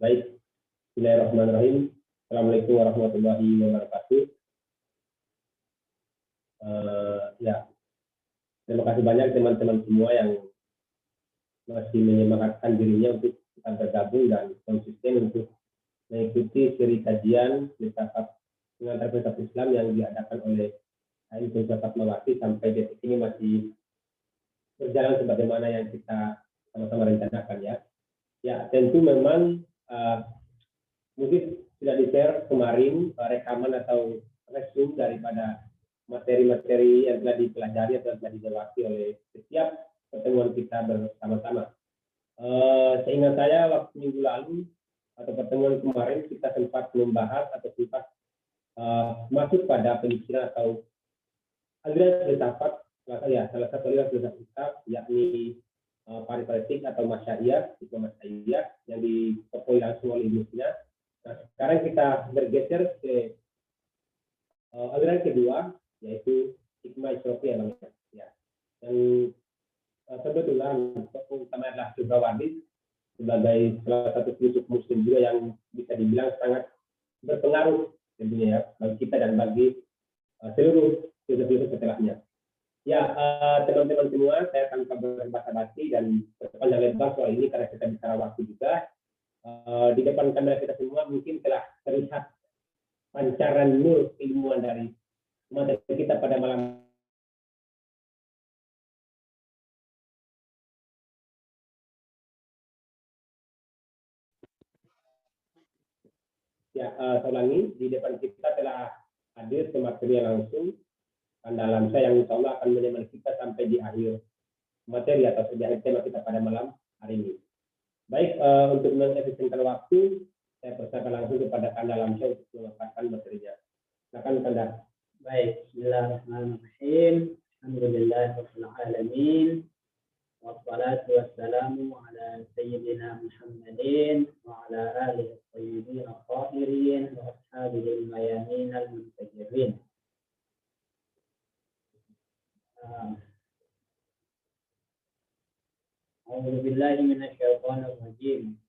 Baik, bismillahirrahmanirrahim. Assalamualaikum warahmatullahi wabarakatuh. Ya, terima kasih banyak teman-teman semua yang masih menyemangatkan dirinya untuk kita bergabung dan konsisten untuk mengikuti seri kajian filsafat pengantar filsafat Islam yang diadakan oleh HI Fatmawati sampai detik ini masih berjalan sebagaimana yang kita sama-sama rencanakan ya. Ya, tentu memang mungkin sudah di-share kemarin rekaman atau resume daripada materi-materi yang telah dipelajari atau telah dilewati oleh setiap pertemuan kita bersama-sama. Seingat saya waktu minggu lalu atau pertemuan kemarin kita sempat membahas atau sempat masuk pada pemikiran atau aliran filsafat salah satu aliran filsafat kita yakni pariparetik atau masyariah yang dipokoi langsung oleh Ibnu Sina. Nah, sekarang kita bergeser ke aliran kedua yaitu hikmah isyrofiyah ya. Yang kebetulan tokoh utama adalah Subrawadis sebagai salah satu filsuf muslim juga yang bisa dibilang sangat berpengaruh tentunya ya bagi kita dan bagi seluruh filsuf-filsuf setelahnya. Ya, teman-teman semua, saya akan berbahasa basi dan berpanjang lebar soal ini karena kita bicara waktu juga. Di depan kamera kita semua mungkin telah terlihat pancaran nur ilmuwan dari materi kita pada malam ya. Saya ulangi, di depan kita telah hadir materi langsung dalam saya yang insya Allah akan menemani kita sampai di akhir materi atau di akhir tema kita pada malam hari ini. Baik, untuk mengefisienkan waktu, saya persilakan langsung kepada Kanda Lamsyah untuk memaparkan materinya. Silakan Kanda. Baik, bismillahirrahmanirrahim. Alhamdulillahirabbil alamin. Wassalatu wassalamu ala sayyidina Muhammadin wa ala alihi thayyibin at-tahirin wa ashabihi al-mayamin al-muntajirin. A'udzu billahi minasyaitonir rajim.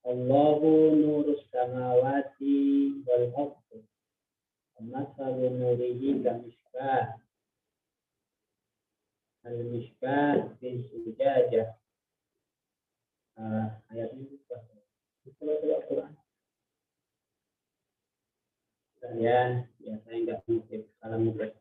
Allahu nurus samawati wal ardi. Masalu nurihi kamishkah. Al-mishkah fi zujajah. Ayat ini Quran. Saya enggak mungkin salam mutlak.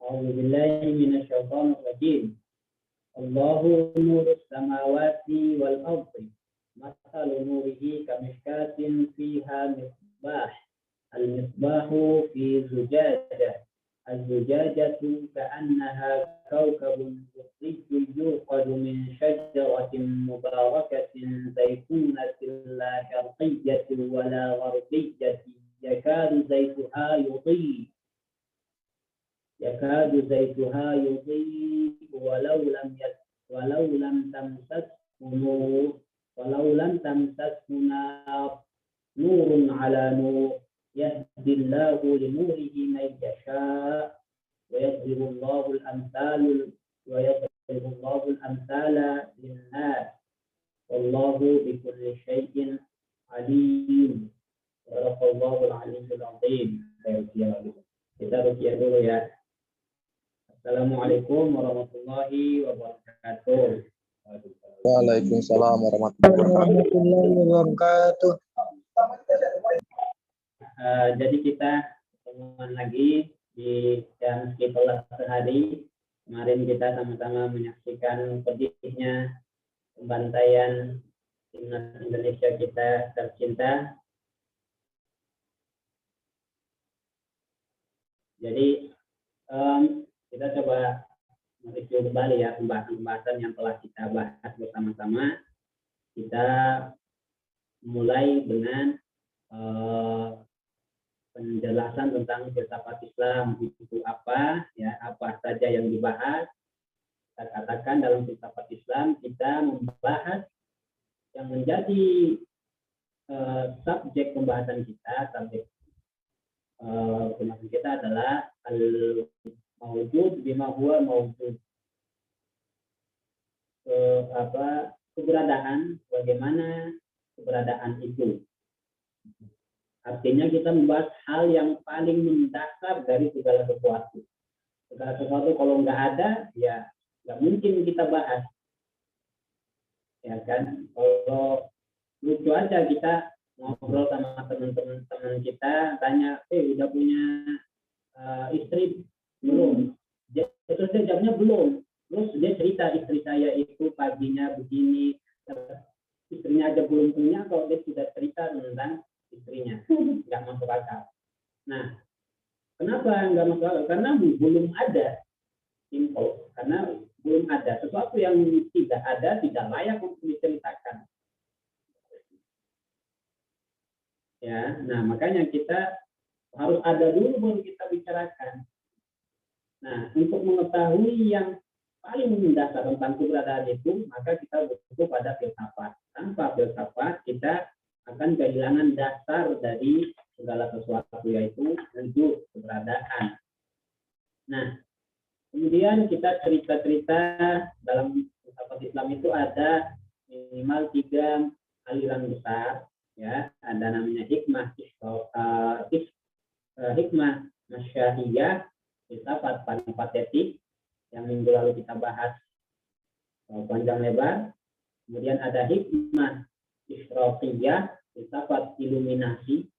أعوذ بالله من الشيطان الرجيم. الله نور السماوات والأرض مثل نوره كمشكاة فيها مصباح. المصباح في زجاجة. الزجاجة كأنها كوكب دري يوقد من شجرة مباركة زيتونة لا شرقية ولا غربية يكاد زيتها يضيء ولو لم تمسسه نار نور على نور يهدي الله لنوره من يشاء ويضرب الله الأمثال للناس والله بكل شيء عليم. Sadaqallahul aliyyul azim. Kita ruqyah dulu ya. Assalamualaikum warahmatullahi wabarakatuh. Waalaikumsalam warahmatullahi wabarakatuh. Jadi kita pertemuan lagi di jam setelah sehari. Kemarin kita sama-sama menyaksikan pedihnya pembantaian timnas Indonesia kita tercinta. Jadi kita coba mereview kembali ya pembahasan yang telah kita bahas bersama-sama. kita mulai dengan penjelasan tentang filsafat Islam itu apa, ya, apa saja yang dibahas. Kita katakan dalam filsafat Islam kita membahas yang menjadi subjek pembahasan kita, subjek pembahasan kita adalah al-mawjud bima huwa mawjud. Keberadaan, bagaimana keberadaan itu. Artinya kita membahas hal yang paling mendasar dari segala sesuatu. Segala sesuatu kalau nggak ada, ya nggak mungkin kita bahas. Ya kan, kalau lucu aja kita ngobrol sama teman-teman kita, tanya, udah punya istri belum? Terus dia jawabnya belum. Terus dia cerita, istri saya itu paginya begini, istrinya aja belum punya, kalau dia sudah cerita tentang istrinya, nggak masuk akal. Nah, kenapa nggak masuk akal? Karena belum ada, simple. Karena belum ada sesuatu yang tidak ada, tidak layak untuk diceritakan. Ya, nah makanya kita harus ada dulu baru kita bicarakan. Nah, untuk mengetahui yang paling mendasar tentang keberadaan itu, maka kita butuh pada filsafat. Tanpa filsafat, kita akan kehilangan dasar dari segala sesuatu, yaitu wujud keberadaan. Nah, kemudian kita cerita-cerita dalam filsafat Islam itu ada minimal 3 aliran besar, ya. Ada namanya hikmah masyahiyah, filsafat peripatetik, yang minggu lalu kita bahas panjang lebar. Kemudian ada hikmah isyraqiyah, filsafat iluminasi.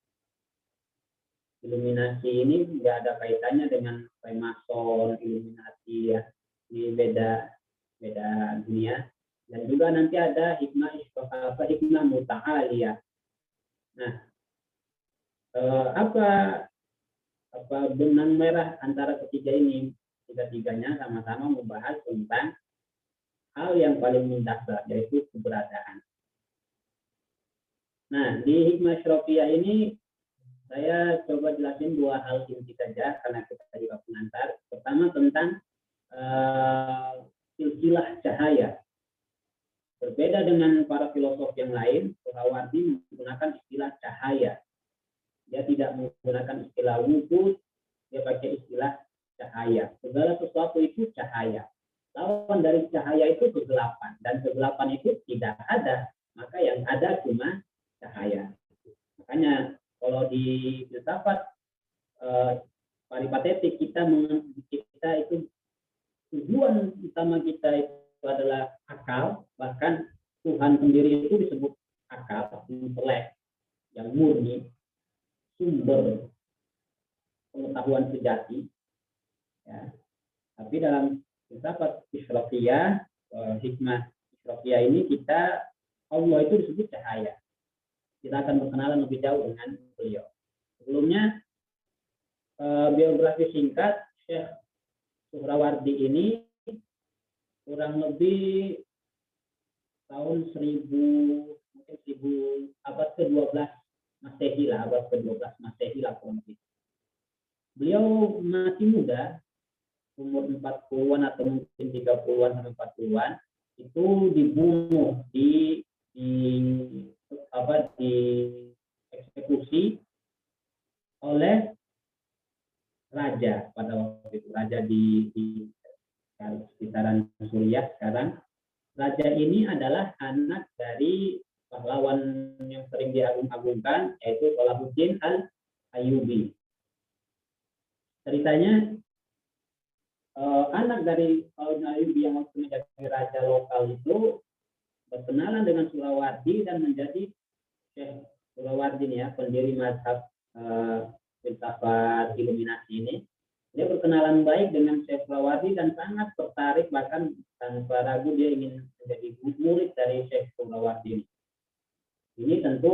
Iluminasi ini nggak ada kaitannya dengan Freemason, iluminasi, ya. Ini beda dunia. Dan juga nanti ada hikmah isyraqiyah, hikmah muta'aliyah. Nah, apa benang merah antara ketiga ini? Tiga-tiganya sama-sama membahas tentang hal yang paling mendasar, yaitu keberadaan. Nah, di hikmah isyraqiyah ini saya coba jelasin 2 hal inti saja, karena kita juga pengantar. Pertama tentang silsilah cahaya. Berbeda dengan para filosof yang lain, Suhrawardi menggunakan istilah cahaya. Dia tidak menggunakan istilah wujud, dia pakai istilah cahaya. Segala sesuatu itu cahaya. Lawan dari cahaya itu kegelapan, dan kegelapan itu tidak ada, maka yang ada cuma cahaya. Makanya kalau di filsafat peripatetik kita itu tujuan utama kita itu adalah akal, bahkan Tuhan sendiri itu disebut akal, intelek yang murni, sumber pengetahuan sejati. Ya. Tapi dalam filsafat isyraqiyah, hikmah isyraqiyah ini Allah itu disebut cahaya. Kita akan berkenalan lebih jauh dengan beliau. Sebelumnya, biografi singkat Syekh Suhrawardi ini kurang lebih tahun 1000 abad ke-12 Masehi lah, abad ke-12 Masehi lah kurang lebih. Beliau masih muda, umur 40-an atau mungkin 30-an sampai 40-an, itu dibunuh, dieksekusi oleh raja pada waktu itu, raja di sekitaran Suriah sekarang. Raja ini adalah anak dari pahlawan yang sering diagung-agungkan, yaitu Salahuddin al-Ayyubi. Ceritanya, anak dari Salahuddin al-Ayyubi yang waktu menjadi raja lokal itu berkenalan dengan Suhrawardi dan menjadi Syekh Suhrawardi, ya, pendiri mazhab filsafat iluminasi ini. Dia berkenalan baik dengan Syekh Suhrawardi dan sangat tertarik, bahkan tanpa ragu dia ingin menjadi murid dari Syekh Suhrawardi ini. Ini tentu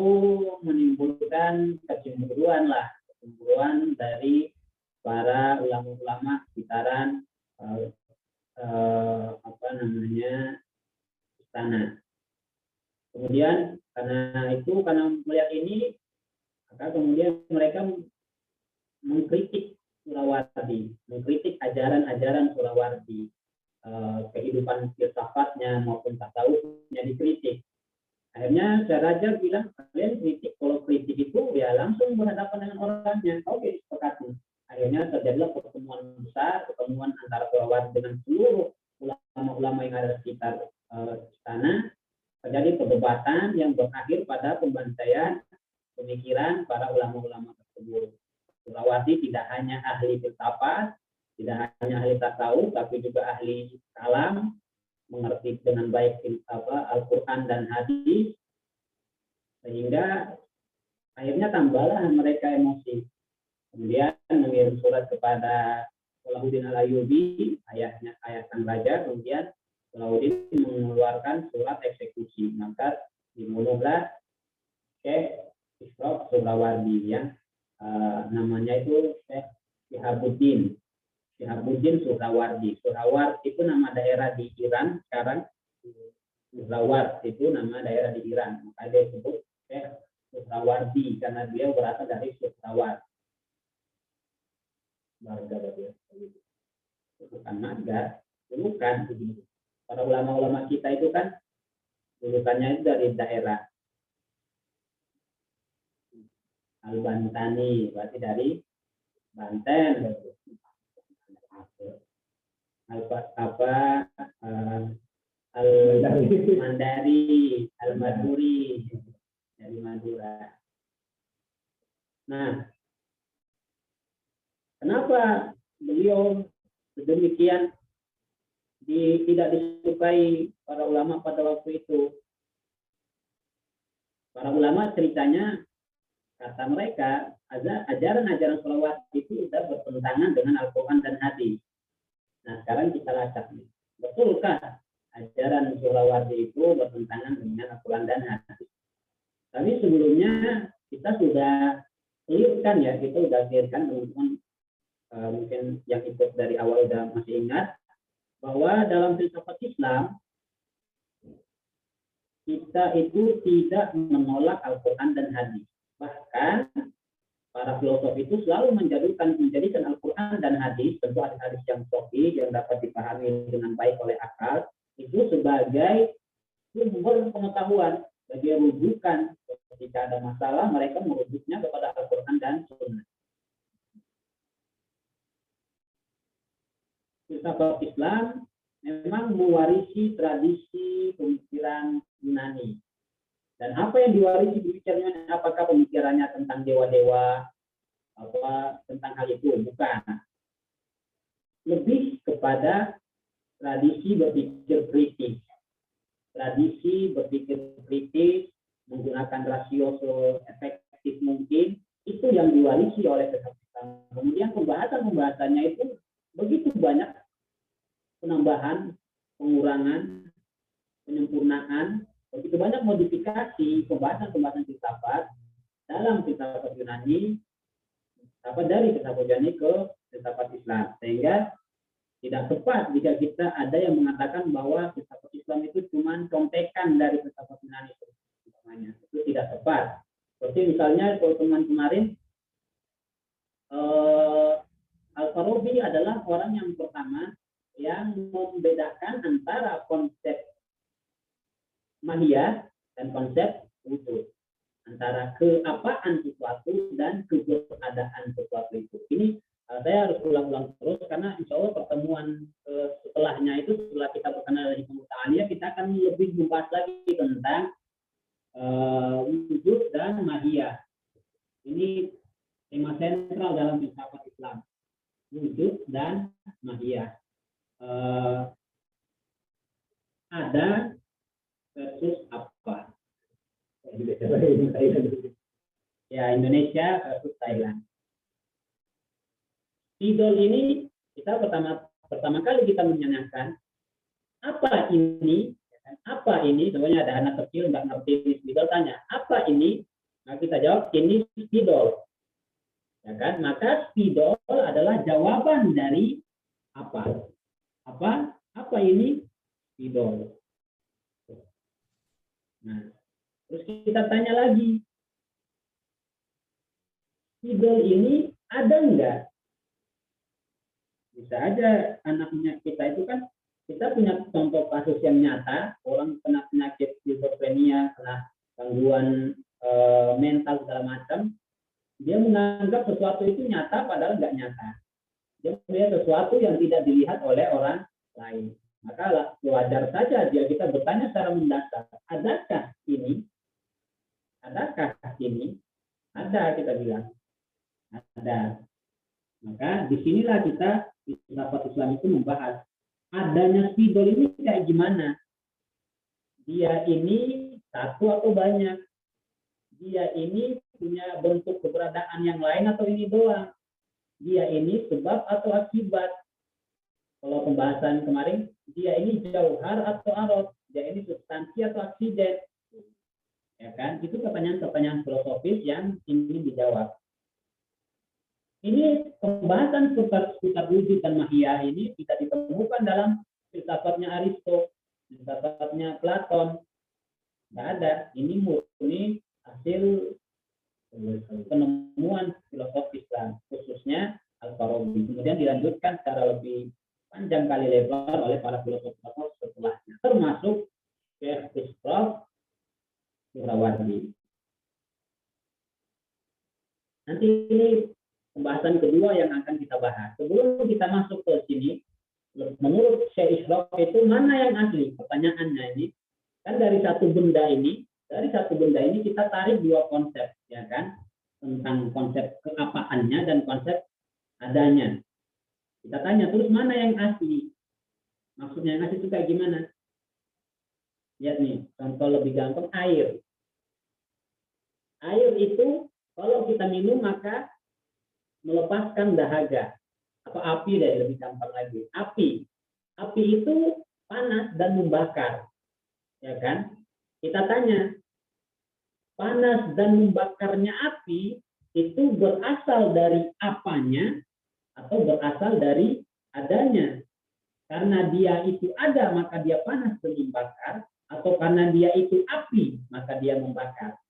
menimbulkan kecemburuan dari para ulama-ulama sekitaran istana. Kemudian karena melihat ini, maka kemudian mereka mengkritik Surawardi, mengkritik ajaran-ajaran Surawardi, kehidupan filsafatnya maupun tasawufnya dikritik. Akhirnya Raja bilang, kalian kritik, kalau kritik itu ya langsung berhadapan dengan orangnya. Oke, sepakati. Akhirnya terjadilah pertemuan besar, pertemuan antara Surawardi dengan seluruh ulama-ulama yang ada di sekitar sana. Terjadi perdebatan yang berakhir pada pembantaian pemikiran para ulama-ulama tersebut. Surawardi tidak hanya ahli filsafat, tidak hanya ahli tasawuf, tapi juga ahli kalam, mengerti dengan baik Al-Quran dan hadis, sehingga akhirnya tambahlah mereka emosi. Kemudian mengirim surat kepada Salahuddin Al-Ayyubi, ayah sang raja, kemudian Salahuddin mengeluarkan surat eksekusi. Maka dibunuhlah Syekh Ishraq Surawardi yang namanya itu Syekh Shihabuddin Surawardi. Suraward itu nama daerah di Iran sekarang. Suraward itu nama daerah di Iran. Maka dia disebut Syekh Surawardi karena dia berasal dari Suraward. Marga dia. Bukan marga, bukan. Para ulama-ulama kita itu kan julukannya itu dari daerah Al-Bantani, berarti dari Banten. Al-Mandari, Al-Maduri dari Madura. Nah, kenapa beliau sedemikian tidak disukai para ulama pada waktu itu? Para ulama ceritanya, kata mereka, ajaran-ajaran sholawat itu sudah bertentangan dengan Al-Quran dan hadis. Nah, sekarang kita lacak nih. Betulkah ajaran Surawardi itu bertentangan dengan Al-Quran dan hadis? Tapi sebelumnya kita sudah clearkan ya, kita sudah clearkan teman-teman, mungkin yang ikut dari awal sudah masih ingat, bahwa dalam filsafat Islam kita itu tidak menolak Al-Quran dan hadis. Bahkan para filosof itu selalu menjadikan Al-Quran dan hadis, tentu hadis-hadis yang sahih yang dapat dipahami dengan baik oleh akal, itu sebagai sumber pengetahuan, sebagai rujukan. Ketika ada masalah, mereka merujuknya kepada Al-Quran dan Sunnah. Filsafat Islam memang mewarisi tradisi pemikiran Yunani. Dan apa yang diwarisi pemikirannya, apakah pemikirannya tentang dewa-dewa, apa tentang hal itu? Bukan. Lebih kepada tradisi berpikir kritis. Tradisi berpikir kritis, menggunakan rasio se-efektif mungkin, itu yang diwarisi oleh filsafat Islam. Kemudian pembahasannya itu begitu banyak penambahan, pengurangan, penyempurnaan, begitu banyak modifikasi pembahasan filsafat dalam filsafat Yunani, dari filsafat Yunani ke filsafat Islam, sehingga tidak tepat jika kita ada yang mengatakan bahwa filsafat Islam itu cuma contekan dari filsafat Yunani. Itu tidak tepat. Seperti misalnya pertemuan kemarin, Al-Farabi adalah orang yang pertama yang membedakan antara konsep mahiyah dan konsep wujud, antara keapaan sesuatu dan keberadaan sesuatu itu. Ini saya harus ulang-ulang terus karena insya Allah pertemuan setelahnya itu, setelah kita berkenal dari Muta'aliyah, kita akan lebih membahas lagi tentang wujud dan mahiyah. Ini tema sentral dalam filsafat Islam, wujud dan mahiyah. Ada versus apa? Ya, Indonesia versus Thailand. Spidol ini kita pertama kali kita menanyakan apa ini? Apa ini? Sebenarnya ada anak kecil nggak ngerti spidol, tanya apa ini? Nah, kita jawab ini spidol. Ya kan? Maka spidol adalah jawaban dari apa? Apa ini spidol? Nah, Terus kita tanya lagi, spidol ini ada enggak? Bisa aja anaknya kita itu kan, kita punya contoh kasus yang nyata, orang kena penyakit skizofrenia, kena gangguan mental segala macam, dia menganggap sesuatu itu nyata padahal nggak nyata. Dia melihat sesuatu yang tidak dilihat oleh orang lain. Maka wajar saja dia kita bertanya secara mendasar, adakah ini? Adakah ini? Ada, kita bilang. Ada. Maka disinilah kita di filsafat Islam itu membahas adanya spidol ini kayak gimana? Dia ini satu atau banyak? Dia ini punya bentuk keberadaan yang lain atau ini doang? Dia ini sebab atau akibat? Kalau pembahasan kemarin, dia ini jauhar atau arot? Dia ini substansi atau aksiden? Ya kan? Itu pertanyaan-pertanyaan filosofis yang ingin dijawab. Ini pembahasan seputar wujud dan mahiyah ini bisa ditemukan dalam filsafatnya Aristo, filsafatnya Platon. Nggak ada. Ini murni hasil penemuan filosofis Islam, khususnya Al-Farabi. Kemudian dilanjutkan secara lebih panjang kali lebar oleh para filosof setelahnya, termasuk Syekh Ishraf Suhrawardi. Nanti ini pembahasan kedua yang akan kita bahas. Sebelum kita masuk ke sini, menurut Syekh Ishraf itu mana yang asli? Pertanyaannya ini, kan dari satu benda ini kita tarik dua konsep, ya kan? Tentang konsep keapaannya dan konsep adanya. Kita tanya, terus mana yang asli? Maksudnya yang asli itu kayak gimana? Lihat nih, contoh lebih gampang, air. Air itu kalau kita minum maka melepaskan dahaga. Atau api deh, lebih gampang lagi. Api itu panas dan membakar. Ya kan? Kita tanya, panas dan membakarnya api itu berasal dari apanya atau berasal dari adanya? Karena dia itu ada maka dia panas dan membakar, atau karena dia itu api maka dia membakar?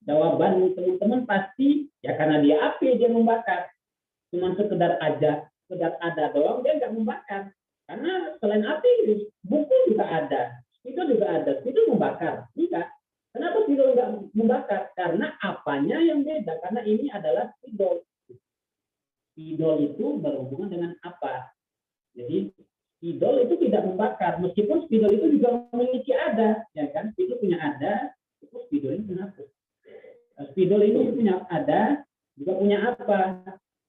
Jawaban teman-teman pasti ya karena dia api dia membakar. Cuma sekedar ada doang dia nggak membakar. Karena selain api buku juga ada, itu juga ada, itu membakar. Tidak. Kenapa spidol nggak membakar? Karena apanya yang beda. Karena ini adalah spidol. Spidol itu berhubungan dengan apa? Jadi spidol itu tidak membakar, meskipun spidol itu juga memiliki ada, ya kan? Itu punya ada, itu spidol ini punya apa? Spidol ini punya ada, juga punya apa?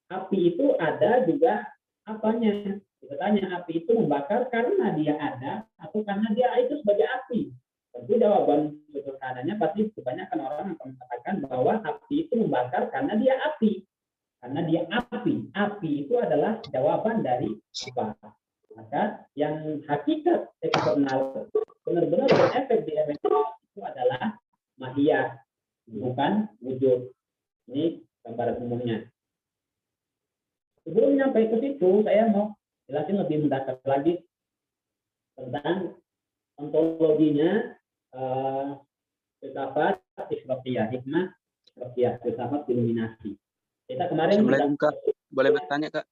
Api itu ada juga apanya? Kita tanya, api itu membakar karena dia ada atau karena dia itu sebagai api? Tentu jawaban sederhananya pasti kebanyakan orang akan mengatakan bahwa api itu membakar karena dia api. Karena dia api. Api itu adalah jawaban dari apa. Maka yang hakikat eksternal benar-benar berefek di elemen itu adalah mahiyah, bukan wujud. Ini gambaran umumnya. Sebelum sampai ke situ, saya mau jelasin lebih mendasar lagi tentang ontologinya filsafat isyrafiyah, hikmah isyrafiyah, filsafat iluminasi. Kita kemarin Assalamualaikum, Kak. Boleh bertanya, Kak?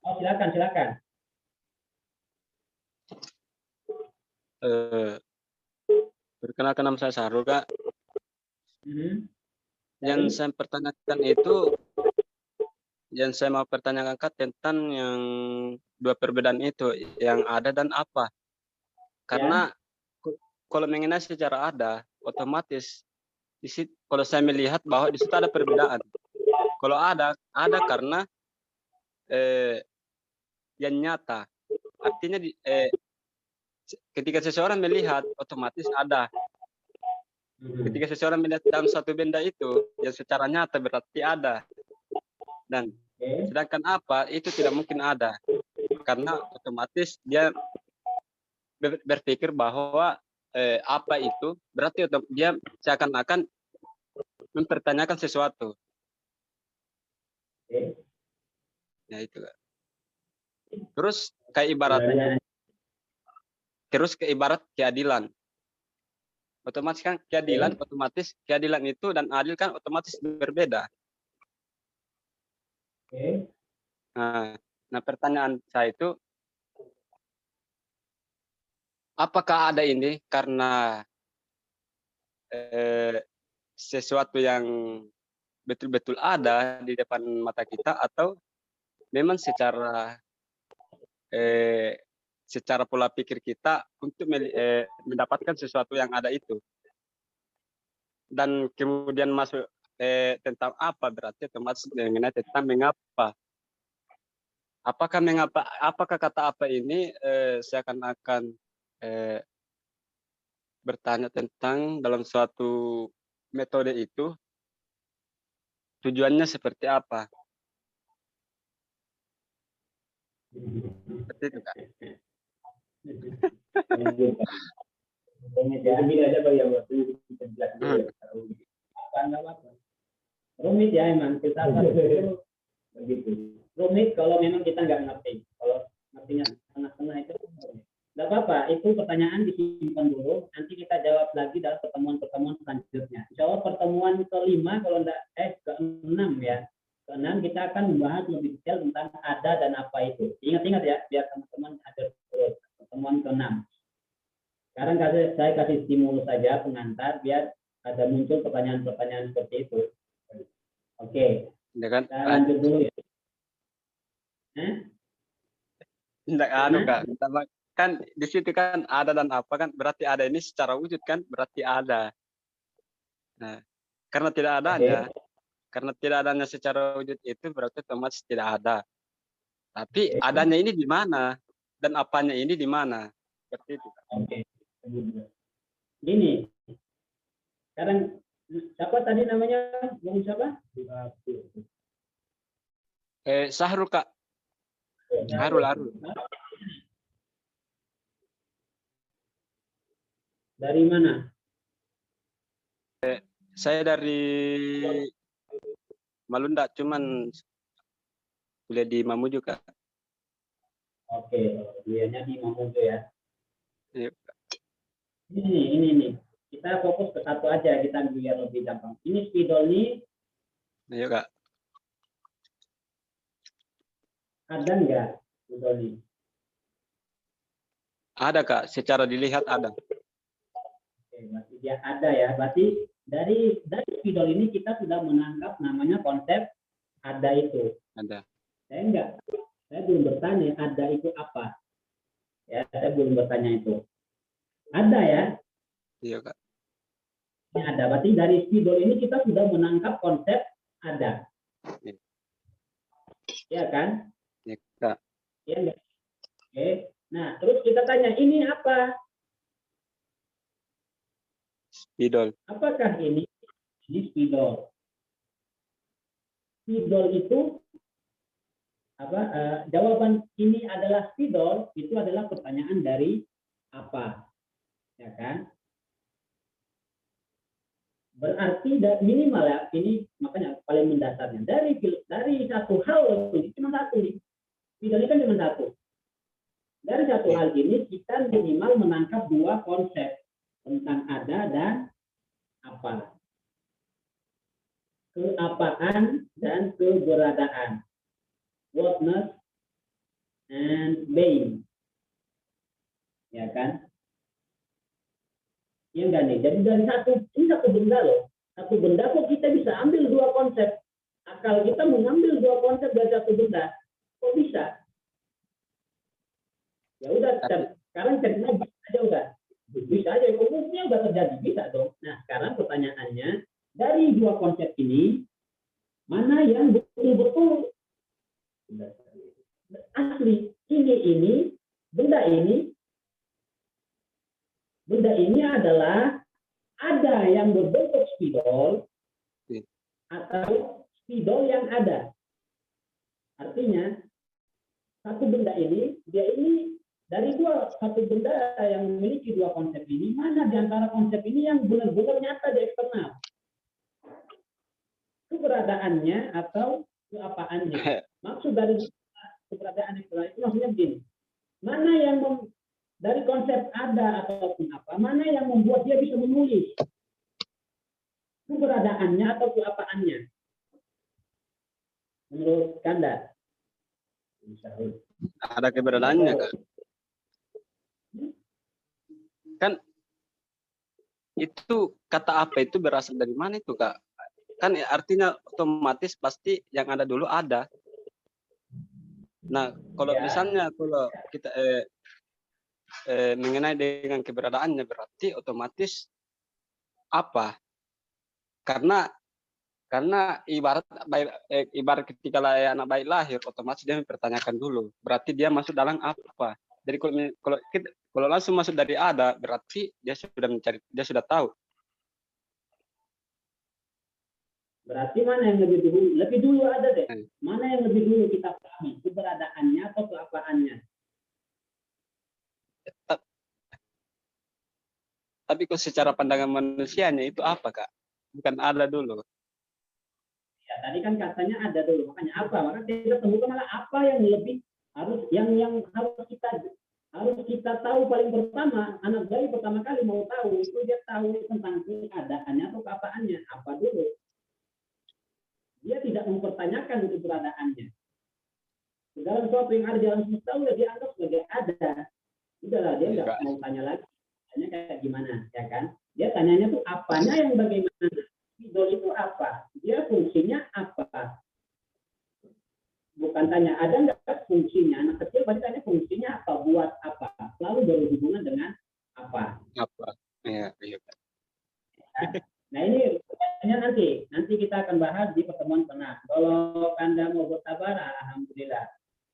Oh, silakan. Perkenalkan, nama saya Sahrul, Kak. Yang saya pertanyakan itu, yang saya mau pertanyakan, Kak, tentang yang dua perbedaan itu, yang ada dan apa. Karena kalau mengenai secara ada, otomatis di situ, kalau saya melihat bahwa di situ ada perbedaan. Kalau ada karena yang nyata. Artinya ketika seseorang melihat, otomatis ada. Ketika seseorang melihat dalam satu benda itu, yang secara nyata berarti ada. Dan sedangkan apa, itu tidak mungkin ada. Karena otomatis dia berpikir bahwa apa itu, berarti dia seakan-akan mempertanyakan sesuatu. Ya itu. Terus kayak ibarat keadilan. Otomatis kan keadilan, otomatis keadilan itu dan adil kan otomatis berbeda. Oke. Nah, pertanyaan saya itu, apakah ada ini karena sesuatu yang betul-betul ada di depan mata kita, atau memang secara pola pikir kita untuk mendapatkan sesuatu yang ada itu, dan kemudian masuk tentang apa, berarti otomatis mengenai tentang mengapa. Apakah kata apa ini seakan-akan bertanya tentang dalam suatu metode itu tujuannya seperti apa? Seperti itu, Kak. Rumit ya. Mungkin aja Bang yang waktu kita jelas dulu ya. Apa. Rumit ya emang. Filsafat itu Begitu. rumit kalau memang kita nggak ngerti. Kalau ngertinya tengah-tengah itu rumit. Nggak apa-apa, itu pertanyaan disimpan dulu. Nanti kita jawab lagi dalam pertemuan-pertemuan selanjutnya. Insya Allah pertemuan ke-5 kalau enggak ke-6 ya. Ke-6 kita akan membahas lebih detail tentang ada dan apa itu. Ingat-ingat ya, biar teman-teman ada terus. Pertemuan ke-6. Sekarang saya kasih stimulus saja pengantar biar ada muncul pertanyaan-pertanyaan seperti itu. Oke, Ya kan? kita lanjut dulu ya. Tidak Kak. Kan di situ kan ada dan apa kan berarti ada ini secara wujud kan berarti ada. Nah, karena tidak adanya secara wujud itu berarti otomatis tidak ada. Tapi adanya ini di mana dan apanya ini di mana? Seperti itu. Oke. Gini. Sekarang siapa tadi namanya? Bung siapa? Sahrul, Kak. Harul. Dari mana? Saya dari Malunda, cuman kuliah di Mamuju, Kak. Oke, kuliahnya di Mamuju ya. Iya. Ini. Kita fokus ke satu aja, kita biar lebih gampang. Ini spidol ini Iya, Kak. ada nggak spidol ini? Ada, Kak. Secara dilihat ada. Oke, berarti dia ada ya. Berarti dari spidol ini kita sudah menangkap namanya konsep ada itu. Ada. Saya belum bertanya ada itu apa. Ya, saya belum bertanya itu. Ada ya? Iya, Kak. Ini ada. Berarti dari spidol ini kita sudah menangkap konsep ada. Iya. Ya kan? Iya, Kak. Ya enggak? Oke. Nah, terus kita tanya, ini apa? Spidol. Apakah ini spidol? Spidol itu apa? Jawaban ini adalah spidol itu adalah pertanyaan dari apa, ya kan? Berarti minimal ya, ini makanya paling mendasarnya dari satu hal ini cuma satu nih. Spidol ini kan cuma satu. Dari satu hal ini kita minimal menangkap dua konsep tentang ada dan apa. Keapaan dan keberadaan. Whatness and being. Ya kan? Ya enggak nih. Jadi dari satu benda loh. Satu benda kok kita bisa ambil dua konsep. Akal kita mengambil dua konsep dari satu benda. Kok bisa? Ya udah, sekarang cerita aja udah. Bisa aja, umumnya udah terjadi, bisa dong. Nah, sekarang pertanyaannya, dari dua konsep ini, mana yang betul-betul asli? Benda ini adalah ada yang berbentuk spidol atau spidol yang ada. Artinya, satu benda ini, dia ini dari satu benda yang memiliki dua konsep ini, mana di antara konsep ini yang benar-benar nyata di eksternal? Keberadaannya atau keapaannya? Maksud dari keberadaan eksternal itu maksudnya begini. Mana yang dari konsep ada ataupun apa, mana yang membuat dia bisa menulis? Keberadaannya atau keapaannya? Menurut Kanda? Ada keberadaannya, Kak. Kan itu kata apa itu berasal dari mana itu, Kak? Kan artinya otomatis pasti yang ada dulu ada. Nah, kalau misalnya kalau kita mengenai dengan keberadaannya berarti otomatis apa? Karena ibarat ketika anak bayi lahir otomatis dia mempertanyakan dulu. Berarti dia masuk dalam apa? Jadi kalau langsung masuk dari ada berarti dia sudah mencari, dia sudah tahu. Berarti mana yang lebih dulu? Lebih dulu ada deh. Mana yang lebih dulu kita pahami? Keberadaannya atau keapaannya? Tapi kok secara pandangan manusianya itu apa, Kak? Bukan ada dulu. Ya, tadi kan katanya ada dulu. Makanya apa? Maka kita temukan malah apa yang lebih yang harus kita tahu paling pertama. Anak bayi pertama kali mau tahu itu dia tahu tentang keadaannya atau keapaannya. Apa dulu? Dia tidak mempertanyakan keberadaannya. Segala sesuatu yang ada di alam semesta udah dianggap sebagai ada. Udahlah, dia nggak mau tanya lagi. Tanya kayak gimana, ya kan? Dia tanyanya tuh apanya yang bagaimana. Idol itu apa? Dia fungsinya apa? Bukan tanya ada nggak fungsinya. Anak kecil pasti tanya fungsinya apa, buat apa. Selalu berhubungan dengan apa. Apa? Iya. Nah ini nanti kita akan bahas di pertemuan pernah. Kalau Anda mau bersabar, alhamdulillah.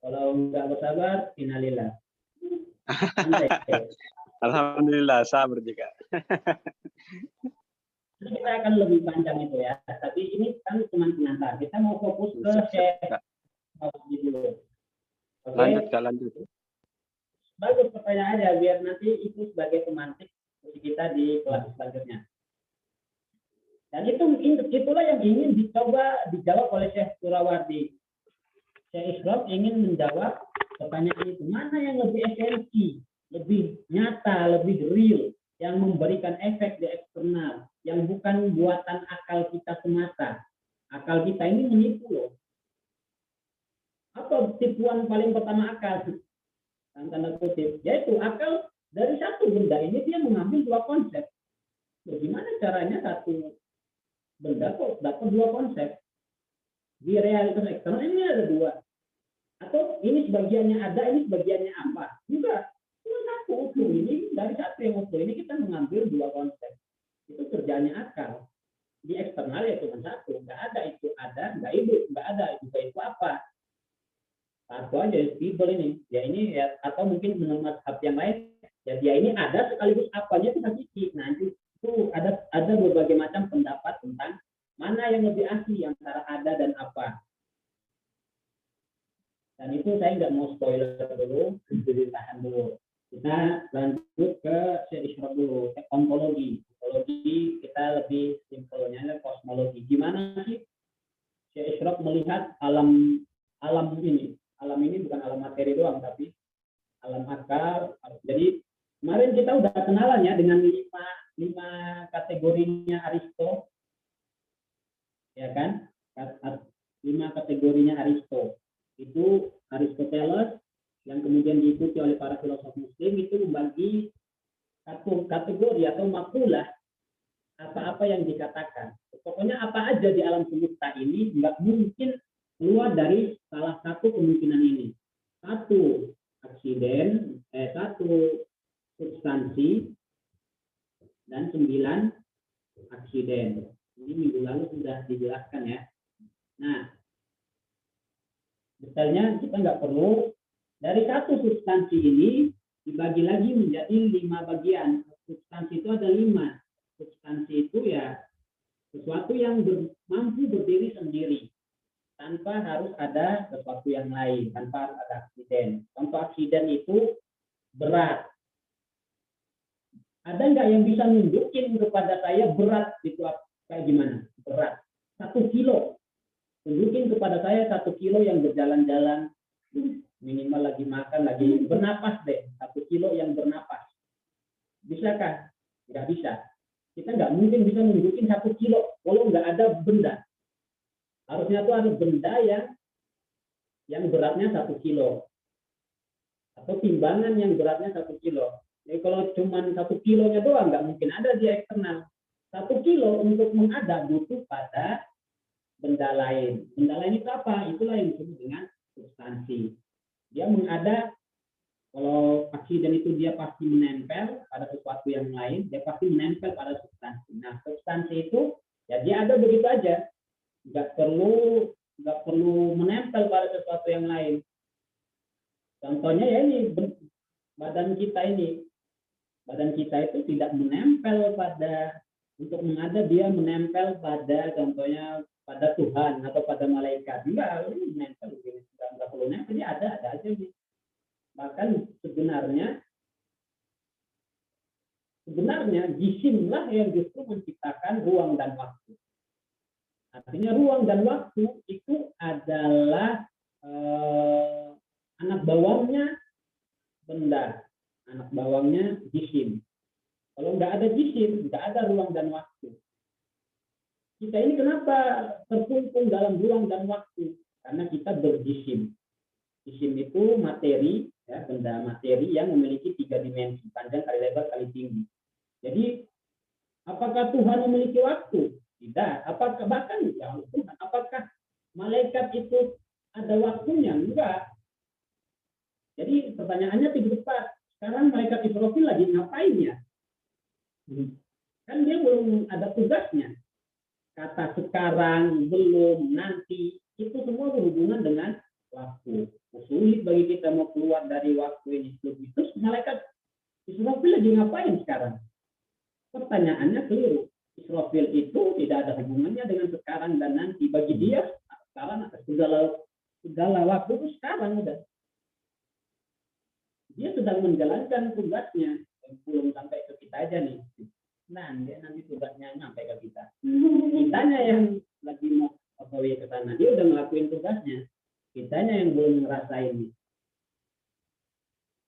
Kalau nggak bersabar, innalillah. Alhamdulillah, sabar juga. Kita akan lebih panjang itu ya. Tapi ini kan cuma pengantar. Kita mau fokus ke share dulu. Lanjut, Kak, lanjut. Bagus pertanyaannya biar nanti itu sebagai pemantik kita di kelas selanjutnya. Dan itulah yang ingin dijawab oleh Syekh Surawardi. Syekh Ishraf ingin menjawab pertanyaan itu. Mana yang lebih esensi, lebih nyata, lebih real, yang memberikan efek di eksternal, yang bukan buatan akal kita semata. Akal kita ini menipu loh. Apa tipuan paling pertama akal? Tanda kutip. Yaitu akal dari satu benda ini dia mengambil dua konsep. Bagaimana caranya satu benda kok dapat dua konsep? Di realitas eksternal ini ada dua. Atau ini sebagiannya ada, ini sebagiannya apa? Juga cuma satu utuh ini, dari satu yang utuh ini kita mengambil dua konsep. Itu kerjanya akal. Di eksternal ya cuma satu, nggak ada itu ada, nggak ada itu apa? Satu aja people ini, ya ini ya, atau mungkin menurut mazhab yang lain, ya dia ini ada sekaligus apanya itu sedikit. Nah itu ada berbagai macam pendapat tentang mana yang lebih asli antara ada dan apa. Dan itu saya nggak mau spoiler dulu, jadi tahan dulu. Kita lanjut ke Syekh Ishraf dulu, ke ontologi. Ontologi kita lebih simpelnya kosmologi. Gimana sih Syekh Ishraf melihat alam ini? Alam ini bukan alam materi doang, tapi alam akal. Jadi kemarin kita udah kenalan ya dengan lima kategorinya Aristo, ya kan? 5 kategorinya Aristo. Itu Aristoteles yang kemudian diikuti oleh para filosof Muslim itu membagi satu kategori atau makulah apa-apa yang dikatakan. Pokoknya apa aja di alam semesta ini nggak mungkin keluar dari salah satu kemungkinan ini. Satu substansi dan 9 aksiden. Ini minggu lalu sudah dijelaskan ya. Nah, detailnya kita nggak perlu. Dari satu substansi ini dibagi lagi menjadi 5 bagian. Substansi itu ada 5. Substansi itu ya sesuatu yang mampu berdiri sendiri tanpa harus ada sesuatu yang lain, tanpa ada aksiden. Contoh aksiden itu berat. Ada nggak yang bisa nunjukin kepada saya berat itu kayak gimana? Berat. 1 kilo. Tunjukin kepada saya 1 kilo yang berjalan-jalan, minimal lagi makan, lagi bernapas deh. 1 kilo yang bernapas. Bisakah? Nggak bisa. Kita nggak mungkin bisa nunjukin 1 kilo kalau nggak ada benda. Harusnya itu ada benda yang beratnya 1 kilo. Atau timbangan yang beratnya 1 kilo. Jadi kalau cuma 1 kilonya doang, nggak mungkin ada di eksternal. 1 kilo untuk mengadap butuh pada benda lain. Benda lain itu apa? Itulah yang disebut dengan substansi. Dia mengada, kalau aksiden itu dia pasti menempel pada sesuatu yang lain, dia pasti menempel pada substansi. Nah, substansi itu ya dia ada begitu aja, nggak perlu menempel pada sesuatu yang lain. Contohnya ya ini badan kita ini, badan kita itu tidak menempel pada untuk mengada, dia menempel pada contohnya pada Tuhan atau pada malaikat. Enggak, ini menempel, nggak perlu nempel, dia ada aja nih. Bahkan sebenarnya jisimlah yang justru menciptakan ruang dan waktu. Artinya ruang dan waktu itu adalah anak bawangnya benda, anak bawangnya jisim. Kalau nggak ada jisim, nggak ada ruang dan waktu. Kita ini kenapa terkungkung dalam ruang dan waktu? Karena kita berjisim. Jisim itu materi, ya, benda materi yang memiliki 3 dimensi, panjang kali lebar kali tinggi. Jadi, apakah Tuhan memiliki waktu? Tidak. Apakah bahkan ya Tuhan, apakah malaikat itu ada waktunya? Enggak. Jadi pertanyaannya tidak tepat. Sekarang malaikat Israfil lagi ngapain ya? Kan dia belum ada tugasnya. Kata sekarang, belum, nanti, itu semua berhubungan dengan waktu. Sulit bagi kita mau keluar dari waktu ini. Terus malaikat Israfil lagi ngapain sekarang? Pertanyaannya keliru. Israfil itu tidak ada hubungannya dengan sekarang dan nanti. Bagi dia sekarang segala waktu itu sekarang udah. Dia sedang menjalankan tugasnya. Belum sampai ke kita aja nih. Nah, dia nanti tugasnya sampai ke kita. Kitanya yang lagi mau ke sana. Dia udah ngelakuin tugasnya. Kitanya yang belum ngerasain.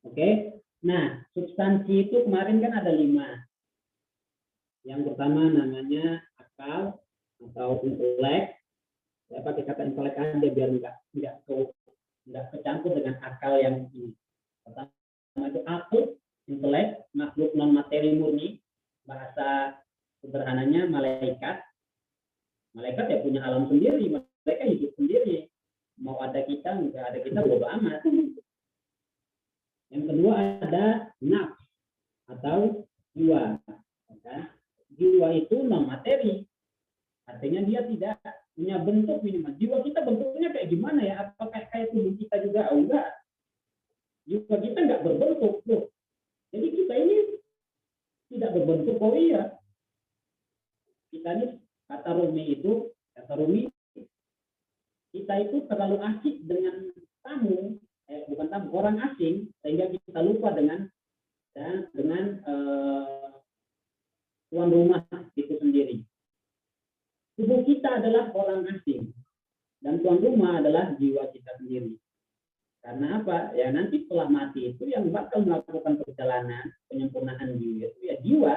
Oke. Nah, substansi itu kemarin kan ada 5. Yang pertama namanya akal atau intelek. Saya pakai kata intelek aja biar nggak kecampur dengan akal yang ini. Pertama itu akal, intelek, makhluk non materi murni. Bahasa sederhananya malaikat. Malaikat ya punya alam sendiri, mereka hidup sendiri. Mau ada kita, nggak ada kita, bodo amat. Yang kedua ada nafs atau jiwa. Jiwa itu non materi, artinya dia tidak punya bentuk minimal. Jiwa kita bentuknya kayak gimana ya? Apakah kayak tubuh kita juga? Oh, enggak. Jiwa kita nggak berbentuk, loh. Jadi kita ini tidak berbentuk. Oh iya, kita ini kata Rumi, kita itu terlalu asik dengan orang asing sehingga kita lupa dengan tuan rumah itu sendiri. Tubuh kita adalah orang asing dan tuan rumah adalah jiwa kita sendiri. Karena apa? Ya nanti setelah mati itu yang bakal melakukan perjalanan penyempurnaan jiwa itu ya jiwa,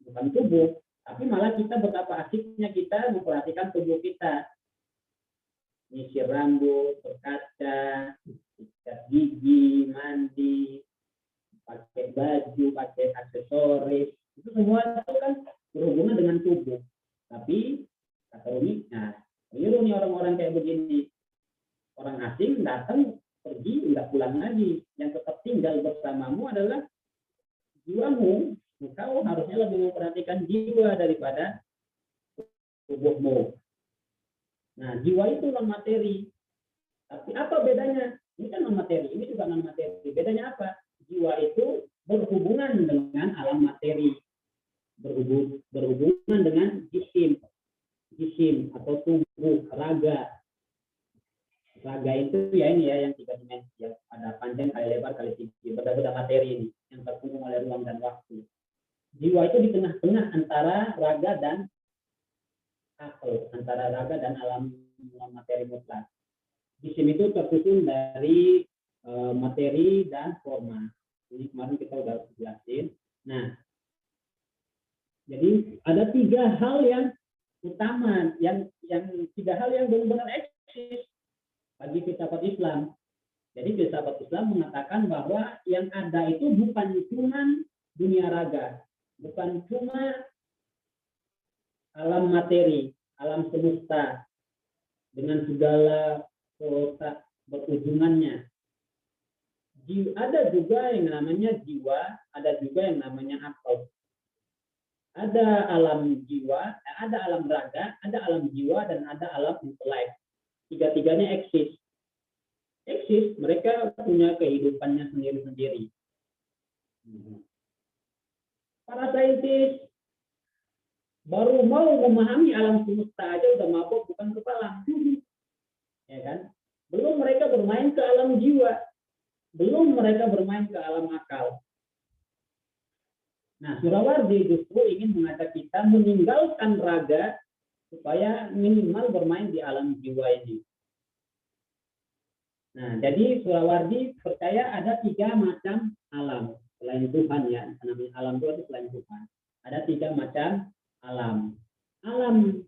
bukan tubuh. Tapi malah kita betapa asiknya kita memperhatikan tubuh kita. Nyisir rambut, berkaca, sikat gigi, mandi, pakai baju, pakai aksesoris. Itu semua itu kan berhubungan dengan tubuh. Tapi kata Rumi, nah, keliru nih orang-orang kayak begini. Orang asing datang, pergi, nggak pulang lagi. Yang tetap tinggal bersamamu adalah jiwamu. Kau harusnya lebih memperhatikan jiwa daripada tubuhmu. Nah, jiwa itu non materi. Tapi apa bedanya? Ini kan non materi, ini juga non materi. Bedanya apa? Jiwa itu berhubungan dengan alam materi. Berhubungan dengan jisim atau tubuh, raga. Raga itu ya ini ya yang 3 dimensi, ya. Ada panjang kali lebar kali tinggi, benda-benda materi ini yang terhubung oleh ruang dan waktu. Jiwa itu di tengah-tengah antara raga dan akal, antara raga dan alam materi mutlak. Jisim itu tersusun dari materi dan forma. Ini kemarin kita udah jelasin. Nah, Jadi ada 3 hal yang utama, yang 3 hal yang benar-benar eksis bagi filsafat Islam. Jadi filsafat Islam mengatakan bahwa yang ada itu bukan cuma dunia raga, bukan cuma alam materi, alam semesta dengan segala kota berujungannya. Ada juga yang namanya jiwa, ada juga yang namanya akal. Ada alam jiwa, ada alam raga, ada alam jiwa, dan ada alam intelek. Tiga-tiganya eksis. Eksis, mereka punya kehidupannya sendiri-sendiri. Para saintis baru mau memahami alam semesta aja udah mabuk bukan kepala. Ya kan? Belum mereka bermain ke alam jiwa. Belum mereka bermain ke alam akal. Nah, Surawardi justru ingin mengajak kita meninggalkan raga supaya minimal bermain di alam jiwa ini. Nah, jadi Surawardi percaya ada 3 macam alam selain Tuhan, ya. Namanya alam itu selain Tuhan. Ada 3 macam alam. Alam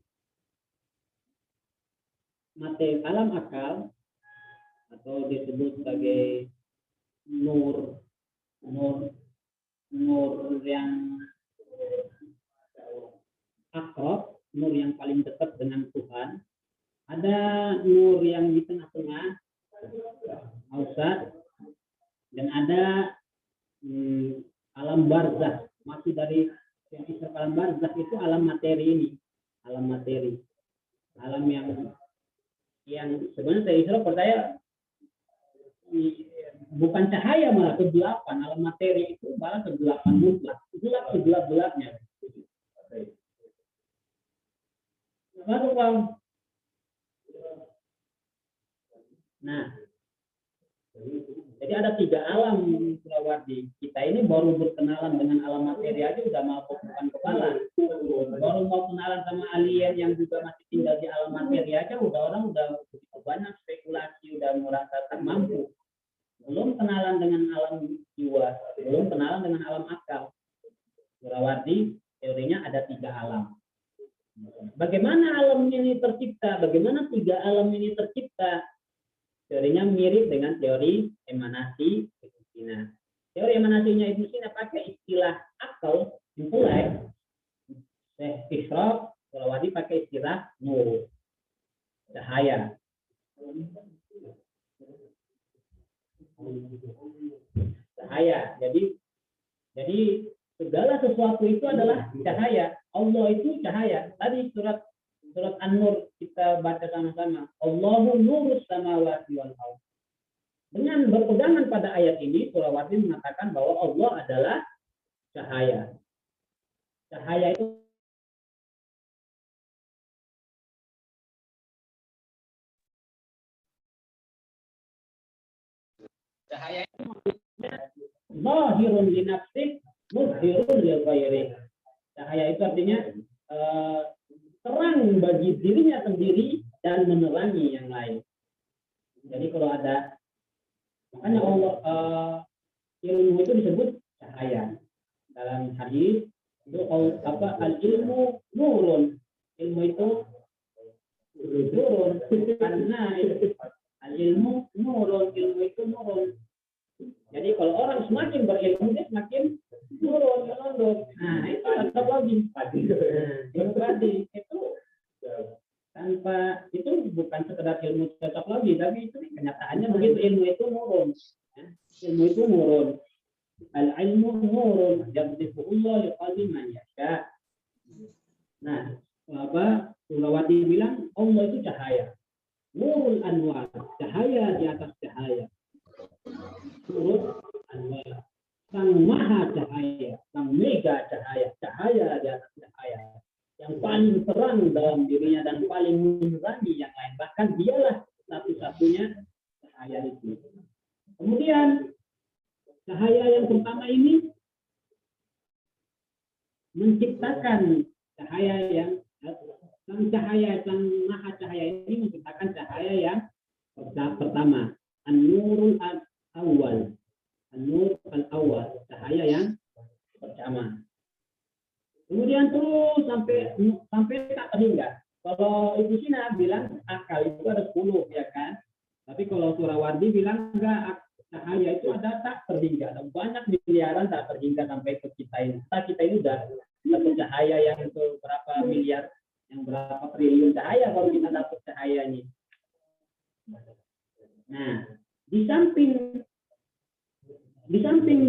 materi, alam akal, atau disebut sebagai nur yang akrab, nur yang paling dekat dengan Tuhan. Ada nur yang di tengah-tengah, ausat, dan ada alam barzakh. Maksud dari yang istilah alam barzakh itu alam materi ini, alam materi, alam yang sebenarnya saya Isra percaya bukan cahaya, malah kegelapan. Alam materi itu malah kegelapan mutlak, gelap segelap-gelapnya. Nah, jadi ada 3 alam Surawardi. Kita ini baru berkenalan dengan alam materi aja udah mabuk bukan kepala. Baru mau kenalan sama alien yang juga masih tinggal di alam materi aja orang udah banyak spekulasi, udah merasa tak mampu. Belum kenalan dengan alam jiwa, belum kenalan dengan alam akal. Surawardi teorinya ada 3 alam. Bagaimana alam ini tercipta? Bagaimana 3 alam ini tercipta? Teorinya mirip dengan teori emanasi Ibnu Sina. Teori emanasinya Ibnu Sina pakai istilah akal, intelek. Isra, Surawardi pakai istilah nur, cahaya. Cahaya. Jadi segala sesuatu itu adalah cahaya. Allah itu cahaya. Tadi surat An-Nur kita baca sama-sama. Allahu nurus samawati wal ardh. Dengan berpegangan pada ayat ini, Surawardi mengatakan bahwa Allah adalah cahaya. Cahaya itu zahirun li nafsih, muzhirun lil ghairi. Cahaya itu artinya terang bagi dirinya sendiri dan menerangi yang lain. Jadi kalau ada, makanya Allah ilmu itu disebut cahaya. Dalam hadis itu al-ilmu nurun. Ilmu itu nurun karena al-ilmu nurun, ilmu itu nurun. Jadi kalau orang semakin berilmu dia semakin nurun. Nah, itu tetap lagi. Berarti itu tanpa itu bukan sekedar ilmu cocok lagi, tapi itu kenyataannya begitu. Ilmu itu nurun. Ilmu itu nurun. Al-ilmu nurun. Yabdifu'ullah liqalbi man yasha. Nah, Surawardi bilang Allah itu cahaya. Nurul anwar, cahaya di atas cahaya. Nurul anwar, sang maha cahaya, sang mega cahaya, cahaya di atas cahaya. Yang paling terang dalam dirinya dan paling menerangi yang lain. Bahkan dialah satu-satunya cahaya itu. Kemudian cahaya yang pertama ini menciptakan cahaya yang sang maha cahaya ini menciptakan cahaya yang pertama, an-nurul awal, an-nur al-awal, cahaya yang pertama. Kemudian terus sampai tak terhingga. Kalau Ibu Sina bilang akal itu ada 10, ya kan? Tapi kalau Surawardi bilang enggak, cahaya itu ada tak terhingga. Ada banyak miliaran tak terhingga sampai ke kita ini. Kita ini udah satu cahaya yang itu berapa miliar, yang berapa triliun cahaya kalau kita dapat cahaya ini. Nah, di samping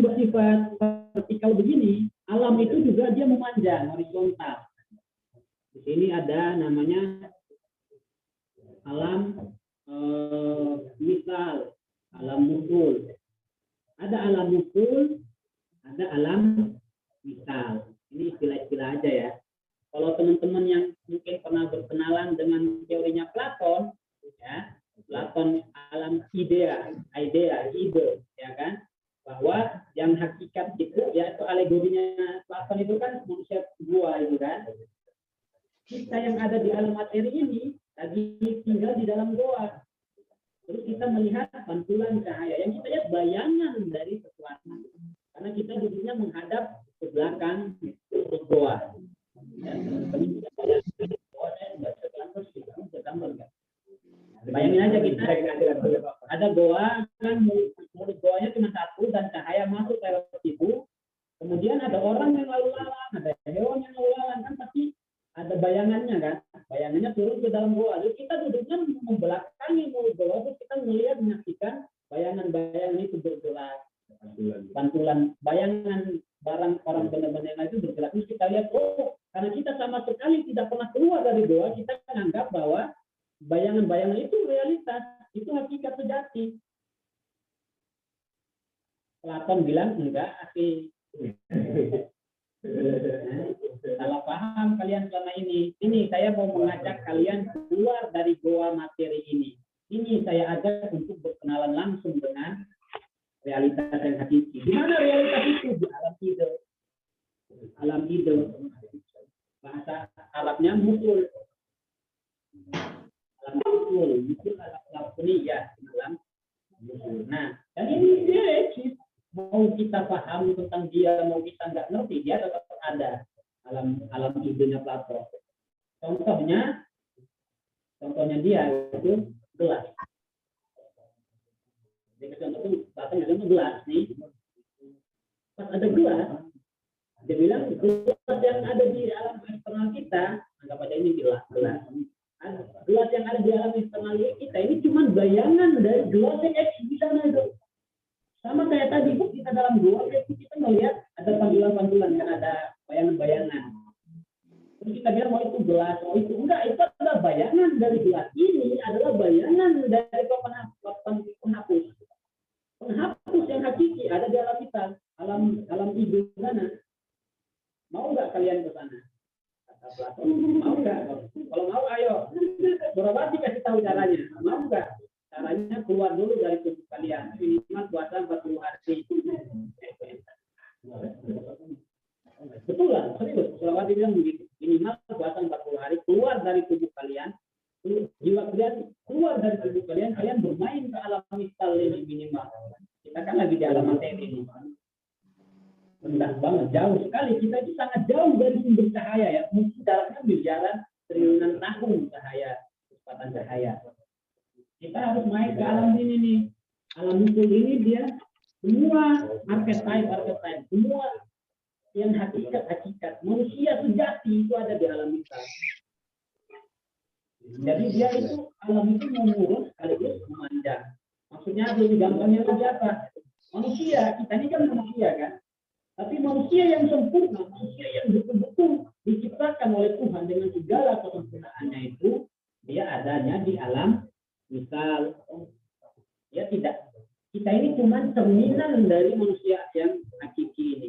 bersifat vertikal begini, alam itu juga dia memanjang horizontal. Di sini ada namanya alam misal, alam mukul. Ada alam mukul, ada alam misal. Ini istilah-istilah aja ya. Kalau teman-teman yang mungkin pernah berkenalan dengan teorinya Platon, ya, Platon alam ide, ya kan? Bahwa yang hakikat itu, yaitu alegorinya Platon itu kan manusia gua itu kan. Kita yang ada di alam materi ini lagi tinggal di dalam goa. Terus kita melihat pantulan cahaya. Yang kita lihat bayangan dari sesuatu. Karena kita duduknya menghadap ke belakang goa. Bayangin aja kita ada goa kan, mulut goanya cuma satu dan cahaya masuk lewat situ. Kemudian ada orang yang lalu lalang, ada hewan yang lalu lalang, kan pasti ada bayangannya kan. Bayangannya turun ke dalam goa. Lalu kita duduknya membelakangi mulut goa, terus kita melihat menyaksikan bayangan-bayangan itu bergerak. Pantulan bayangan barang orang benar-benar yang itu bergerak. Terus kita lihat, oh, karena kita sama sekali tidak pernah keluar dari goa, kita menganggap bahwa bayangan-bayangan itu realitas, itu hakikat sejati. Platon bilang enggak, asli. Salah paham kalian selama ini. Ini saya mau mengajak kalian keluar dari goa materi ini. Ini saya ajak untuk berkenalan langsung dengan realitas yang hakiki. Di mana realitas itu? Di alam ide. Alam ide. Bahasa Arabnya mukul. Alam mukul alam ya. Alam mukul. Nah, dan ini dia eksis. Mau kita paham tentang dia, mau kita nggak ngerti, dia tetap ada alam idenya Platon. Contohnya dia itu gelas. Jadi contoh itu Platon itu gelas nih. Pas ada gelas, dia bilang gelas yang ada di alam eksternal kita, anggap aja ini gelas. Gelas yang ada di alam eksternal kita ini cuma bayangan dari gelas yang eksis di sana itu. Sama kayak tadi, kita dalam goa, kita melihat ada pantulan-pantulan, kan ada bayangan-bayangan. Terus kita bilang, oh itu gelas, oh itu enggak, itu adalah bayangan dari gelas ini, adalah bayangan dari penghapus. Penghapus yang hakiki ada di alam kita, alam ide sana. Mau nggak kalian ke sana? Kata Platon, mau nggak? Kalau mau, ayo. Surawati kasih tahu caranya. Mau nggak? Caranya keluar dulu dari tubuh kalian, minimal puasa 40 hari. Betul lah, serius. Surawati bilang begitu. Minimal puasa 40 hari, keluar dari tubuh kalian, jiwa kalian keluar dari tubuh kalian, kalian bermain ke alam misal ini minimal. Kita kan lagi di alam materi ini. Rendah banget, jauh sekali. Kita itu sangat jauh dari sumber cahaya ya. Mungkin jaraknya berjalan triliunan tahun cahaya, kecepatan cahaya. Kita harus main ke alam ini nih. Alam muncul ini dia semua archetype, semua yang hakikat. Manusia sejati itu ada di alam kita. Jadi dia itu alam itu mengurus sekaligus memanjang. Maksudnya lebih gampangnya lagi apa? Manusia, kita ini kan manusia kan. Tapi manusia yang sempurna, manusia yang betul-betul diciptakan oleh Tuhan dengan segala kesempurnaannya itu, dia adanya di alam misal, ya tidak. Kita ini cuma cerminan dari manusia yang hakiki ini.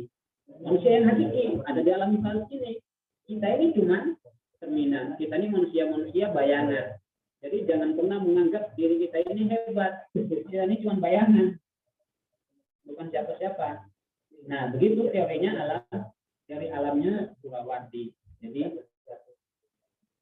Manusia yang hakiki ada di alam misal ini. Kita ini cuma cerminan. Kita ini manusia-manusia bayangan. Jadi jangan pernah menganggap diri kita ini hebat. Kita ini cuma bayangan, bukan siapa-siapa. Nah, begitu teorinya teori alamnya Surawardi. Jadi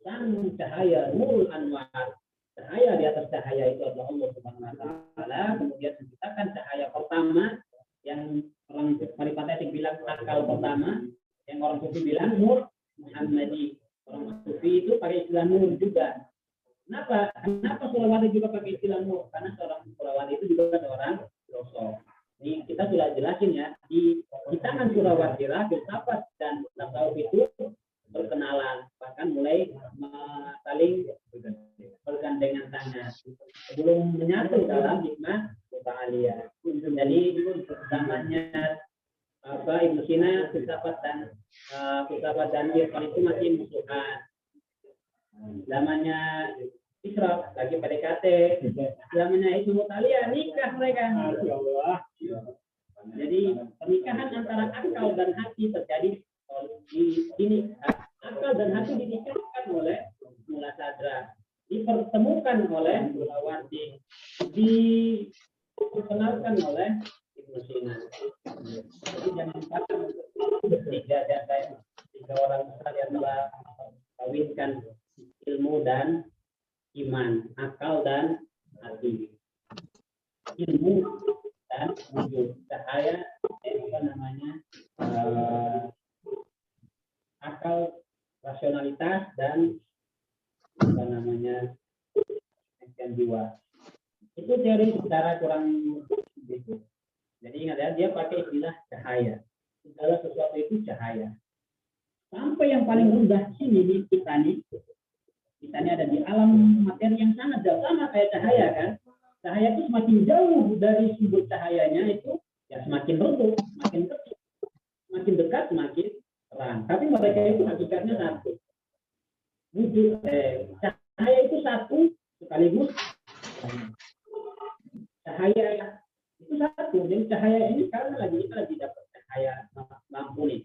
sang cahaya nurul anwar. Cahaya di atas cahaya itu adalah Allah Subhanahu wa taala. Kemudian menciptakan cahaya pertama yang orang Paripatesik bilang akal pertama. Yang orang sufi bilang nur Muhammadi. Orang sufi itu pakai istilah nur juga. Kenapa Surawati juga pakai istilah nur? Karena seorang Surawati itu juga seorang filosof. Ini kita sudah jelasin ya, di tangan Surawati filsafat dan tasawuf itu perkenalan, bahkan mulai saling bergandengan tangan sebelum menyatu dalam hikmah muta'aliyah. Jadi zamannya Ibnu Sina filsafat dan irfan itu masih musuhan. Zamannya Isra lagi PDKT, zamannya Ibnu Muta'aliyah nikah mereka. Jadi pernikahan antara akal dan hati terjadi di sini. Akal dan hati dinikahkan oleh Mula Sadra, dipertemukan oleh Surawati, diperkenalkan oleh Ibnu Sina. Jadi jangan sampai tiga orang besar yang telah kawinkan ilmu dan iman, akal dan hati. Ilmu dan wujud, cahaya akal, rasionalitas dan jiwa. Itu teori secara kurang begitu. Jadi ingat ya, dia pakai istilah cahaya. Segala sesuatu itu cahaya. Sampai yang paling rendah sini kita ini ada di alam materi yang sangat jauh, sama kayak cahaya kan. Cahaya itu semakin jauh dari sumber cahayanya itu ya semakin redup, semakin kecil, semakin dekat semakin terang. Tapi mereka itu hakikatnya satu. Wujud cahaya itu satu sekaligus cahaya itu satu. Jadi cahaya ini sekarang kita lagi dapat cahaya lampu nih.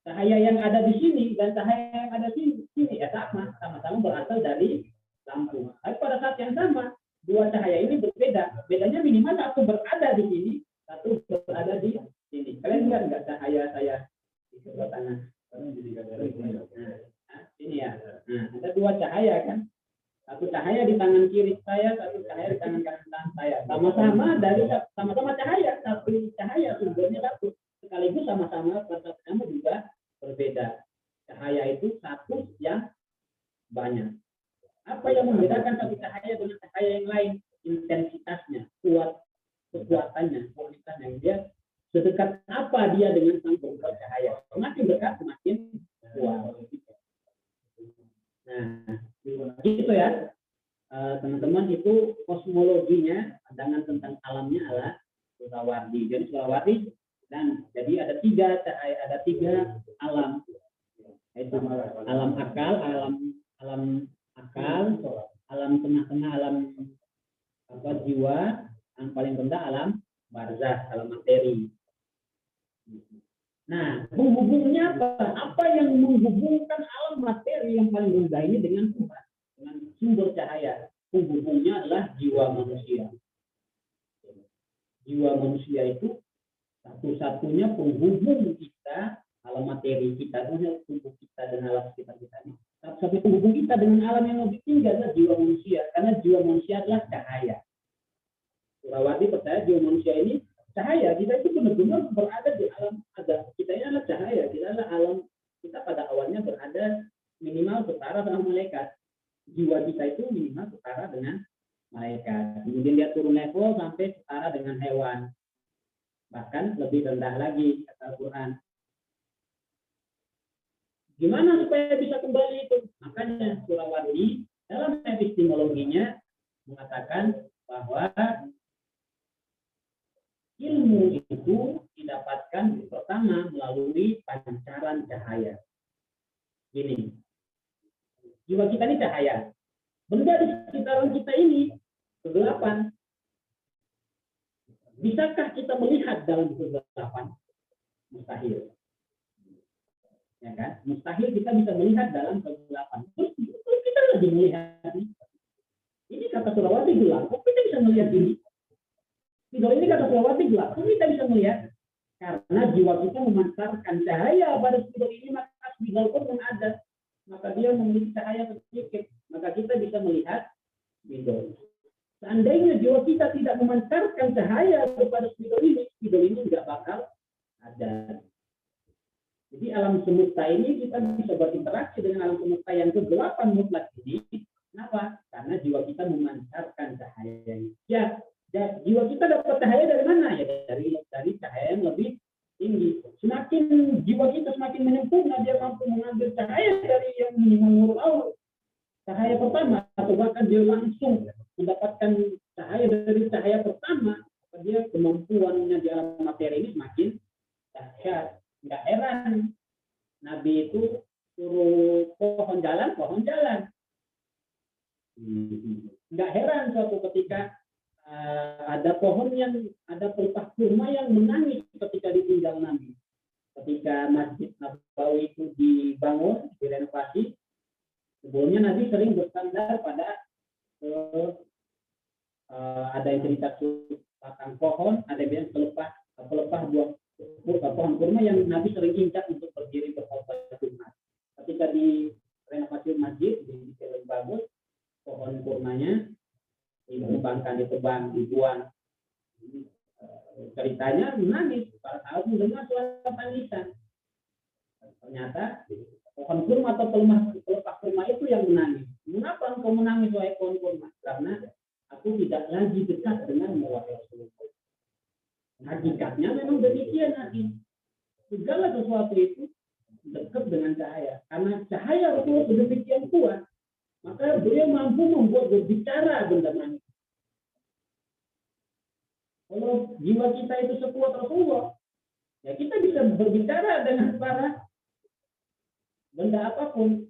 Cahaya yang ada di sini dan cahaya yang ada di sini ya sama-sama berasal dari lampu. Tapi pada saat yang sama dua cahaya ini berbeda. Bedanya minimal satu berada di sini, satu berada di sini. Kalian lihat nggak cahaya saya di sebelah kanan? Ini ya. Nah, ada dua cahaya kan? Satu cahaya di tangan kiri saya, satu cahaya di tangan kanan saya. Sama-sama cahaya, satu cahaya sumbernya satu. Sekaligus sama-sama persamaan juga berbeda. Cahaya itu satu yang banyak. Apa yang membedakan satu cahaya dengan cahaya yang lain? Intensitasnya, kekuatannya, kualitasnya. Dia sedekat apa dia dengan sang sumber cahaya? Semakin dekat, semakin kuat. Nah, gitu ya, teman-teman, itu kosmologinya, pandangan tentang alamnya adalah Surawardi. Jadi Surawardi jadi ada tiga cahaya, ada tiga alam, yaitu alam akal, alam tengah-tengah, alam jiwa, yang paling rendah alam barzah, alam materi. Nah, menghubungnya apa? Apa yang menghubungkan alam materi yang paling rendah ini dengan Tuhan, dengan sumber cahaya? Penghubungnya adalah jiwa manusia. Jiwa manusia itu satu-satunya penghubung kita, alam materi kita, tubuh kita dan alam sekitar kita ini. Satu penghubung kita dengan alam yang lebih tinggi adalah jiwa manusia, karena jiwa manusia adalah cahaya. Surawati percaya jiwa manusia ini cahaya. Kita itu benar-benar berada di alam ada. Kita ini adalah cahaya. Kita adalah alam. Kita pada awalnya berada minimal setara dengan malaikat. Jiwa kita itu minimal setara dengan malaikat. Kemudian dia turun level sampai setara dengan hewan. Bahkan lebih rendah lagi kata Al-Quran. Gimana supaya bisa kembali itu? Makanya Surawati dalam epistemologinya mengatakan bahwa ilmu itu didapatkan pertama melalui pancaran cahaya. Gini, jiwa kita ini cahaya. Benda di sekitaran kita ini kegelapan. Bisakah kita melihat dalam kegelapan? Mustahil. Ya kan? Mustahil kita bisa melihat dalam kegelapan. Terus kita lagi melihat ini. Ini kata Surawati gelap. Kok kita bisa melihat ini? Ini kata Surawati gelap. Kok kita bisa melihat? Karena jiwa kita memancarkan cahaya pada spidol ini, maka spidol pun ada. Maka dia memiliki cahaya sedikit. Maka kita bisa melihat spidol. Seandainya jiwa kita tidak memancarkan cahaya kepada spidol ini nggak bakal ada. Jadi alam semesta ini kita bisa berinteraksi dengan alam semesta yang kegelapan mutlak ini. Kenapa? Karena jiwa kita memancarkan cahaya. Ya, jiwa kita dapat cahaya dari mana? Ya dari cahaya yang lebih tinggi. Semakin jiwa kita semakin menyempurna, dia mampu mengambil cahaya dari yang minimal nurul awal. Cahaya pertama, atau bahkan dia langsung mendapatkan cahaya dari cahaya pertama, dia kemampuannya di alam materi ini semakin dahsyat. Nggak heran Nabi itu suruh pohon jalan. Nggak heran suatu ketika ada pohon yang ada pelepah kurma yang menangis ketika ditinggal Nabi. Ketika Masjid Nabawi itu dibangun, direnovasi, sebelumnya Nabi sering bersandar pada ada yang cerita batang pohon, ada yang pelepah buah pohon kurma yang Nabi sering injak untuk berdiri berkhutbah Jumat. Ketika di renovasi masjid di bagus, pohon kurmanya ditebang, dibuang. Ceritanya menangis, para sahabat mendengar suara tangisan. Ternyata pohon kurma atau pelepah kurma itu yang menangis. Mengapa engkau menangis wahai pohon kurma? Karena aku tidak lagi dekat dengan wahai Rasulullah. Hakikatnya memang demikian nanti. Segala sesuatu itu dekat dengan cahaya. Karena cahaya Rasulullah sedemikian kuat, maka beliau mampu membuat berbicara benda manis. Kalau jiwa kita itu sekuat Rasulullah, ya kita bisa berbicara dengan para benda apapun.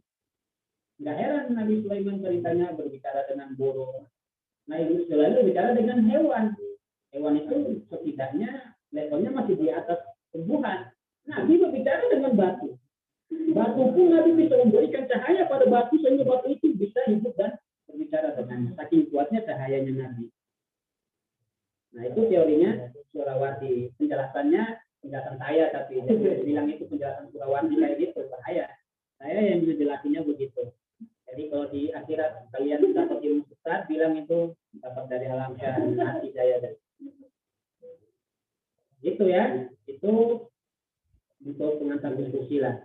Nggak heran Nabi Sulaiman ceritanya berbicara dengan burung. Nah, itu selalu bicara dengan hewan. Hewan itu setidaknya levelnya masih di atas tumbuhan. Nabi berbicara dengan batu. Batu pun Nabi bisa memberikan cahaya pada batu sehingga batu itu bisa hidup dan berbicara dengan saking kuatnya cahayanya Nabi. Nah, itu teorinya Surawardi. Penjelasan saya, tapi bilang itu penjelasan Surawardi kayak gitu, bahaya. Saya yang menjelasinya begitu. Jadi kalau di akhirat kalian dapat ilmu sesat, bilang itu dapat dari alam hati saya. Itu ya, itu untuk pengantar diskusi lah.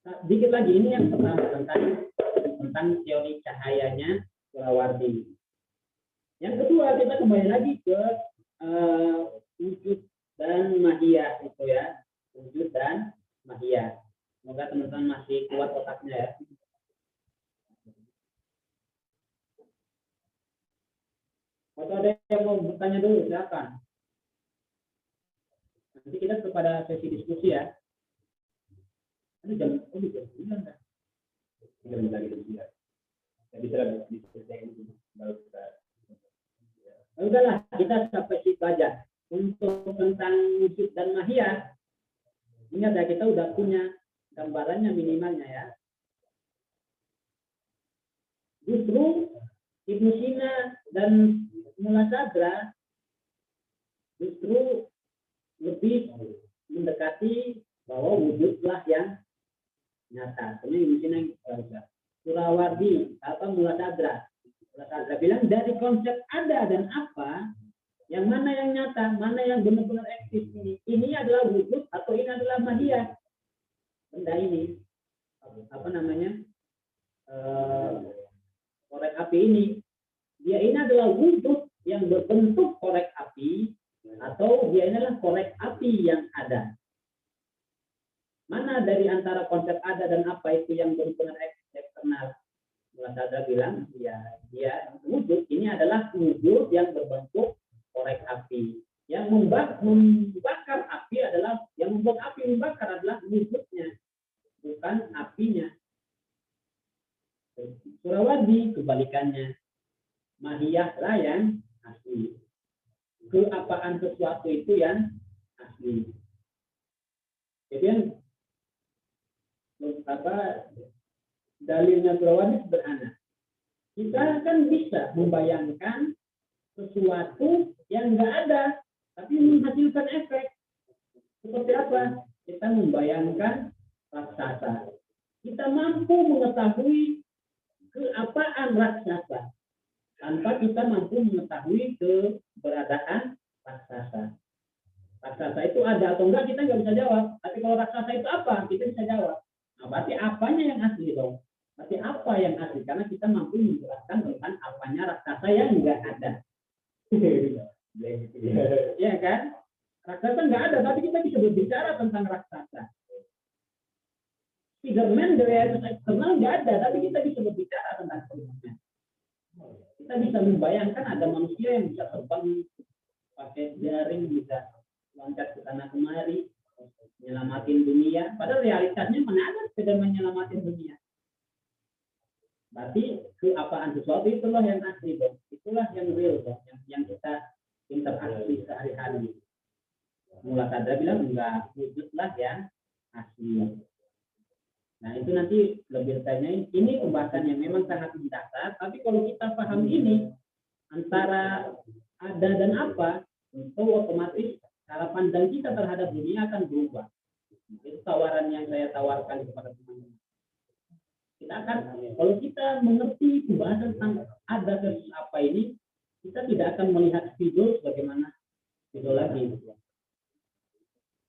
Nah, dikit lagi, ini yang pertama tentang teori cahayanya Surawardi. Yang kedua, kita kembali lagi ke wujud dan mahiyah itu ya, wujud dan mahiyah. Semoga teman-teman masih kuat otaknya ya. Atau ada yang mau bertanya dulu, silakan. Nanti kita kepada sesi diskusi ya. Ini jam 9 kan? 3 lagi diskusi ya. Jadi kita diskusi ini baru kita. Udahlah, kita sampai situ aja. Untuk tentang wujud dan mahiyah, ini ada kita udah punya gambarannya minimalnya ya. Justru Ibnu Sina dan Mullah Sadra justru lebih mendekati bahwa wujudlah yang nyata. Sebenarnya Ibnu Sina Surawardi atau Mullah Sadra bilang dari konsep ada dan apa, yang mana yang nyata, mana yang benar-benar eksis ini. Ini adalah wujud atau ini adalah mahiyah. Benda ini apa namanya? Korek api ini. Dia ini adalah wujud yang berbentuk korek api atau dia ini adalah korek api yang ada. Mana dari antara konsep ada dan apa itu yang benar-benar eksternal? Mullah Sadra bilang, ya dia wujud ini adalah wujud yang berbentuk korek api. Yang membakar api adalah, yang membuat api membakar adalah wujudnya, bukan apinya. Surawardi kebalikannya, mahiyah lah yang asli. Keapaan sesuatu itu yang asli. Jadi dalilnya Surawardi sederhana. Kita kan bisa membayangkan sesuatu yang nggak ada, tapi menghasilkan efek. Seperti apa? Kita membayangkan raksasa. Kita mampu mengetahui keapaan raksasa tanpa kita mampu mengetahui keberadaan raksasa. Raksasa itu ada atau enggak kita nggak bisa jawab. Tapi kalau raksasa itu apa, kita bisa jawab. Nah, berarti apanya yang asli dong? Berarti apa yang asli? Karena kita mampu menjelaskan tentang apanya raksasa yang enggak ada. Iya kan? Raksasa nggak ada, tapi kita bisa berbicara tentang raksasa. Spiderman dari eksternal nggak ada, tapi kita bisa berbicara tentang Spiderman. Kita bisa membayangkan ada manusia yang bisa terbang pakai jaring, bisa loncat ke sana kemari, nyelamatin dunia. Padahal realitasnya mana ada Spiderman nyelamatin dunia. Berarti keapaan sesuatu itulah yang asli, dong. Itulah yang real, dong. Yang kita interaksi sehari-hari. Mula Sadra bilang enggak, wujudlah yang asli. Nah itu nanti lebih ditanyain. Ini pembahasan yang memang sangat mendasar. Tapi kalau kita paham ini antara ada dan apa, tentu otomatis cara pandang kita terhadap dunia akan berubah. Itu tawaran yang saya tawarkan kepada teman-teman. Kita akan, kalau kita mengerti pembahasan tentang ada versus apa ini, kita tidak akan melihat spidol sebagaimana spidol lagi.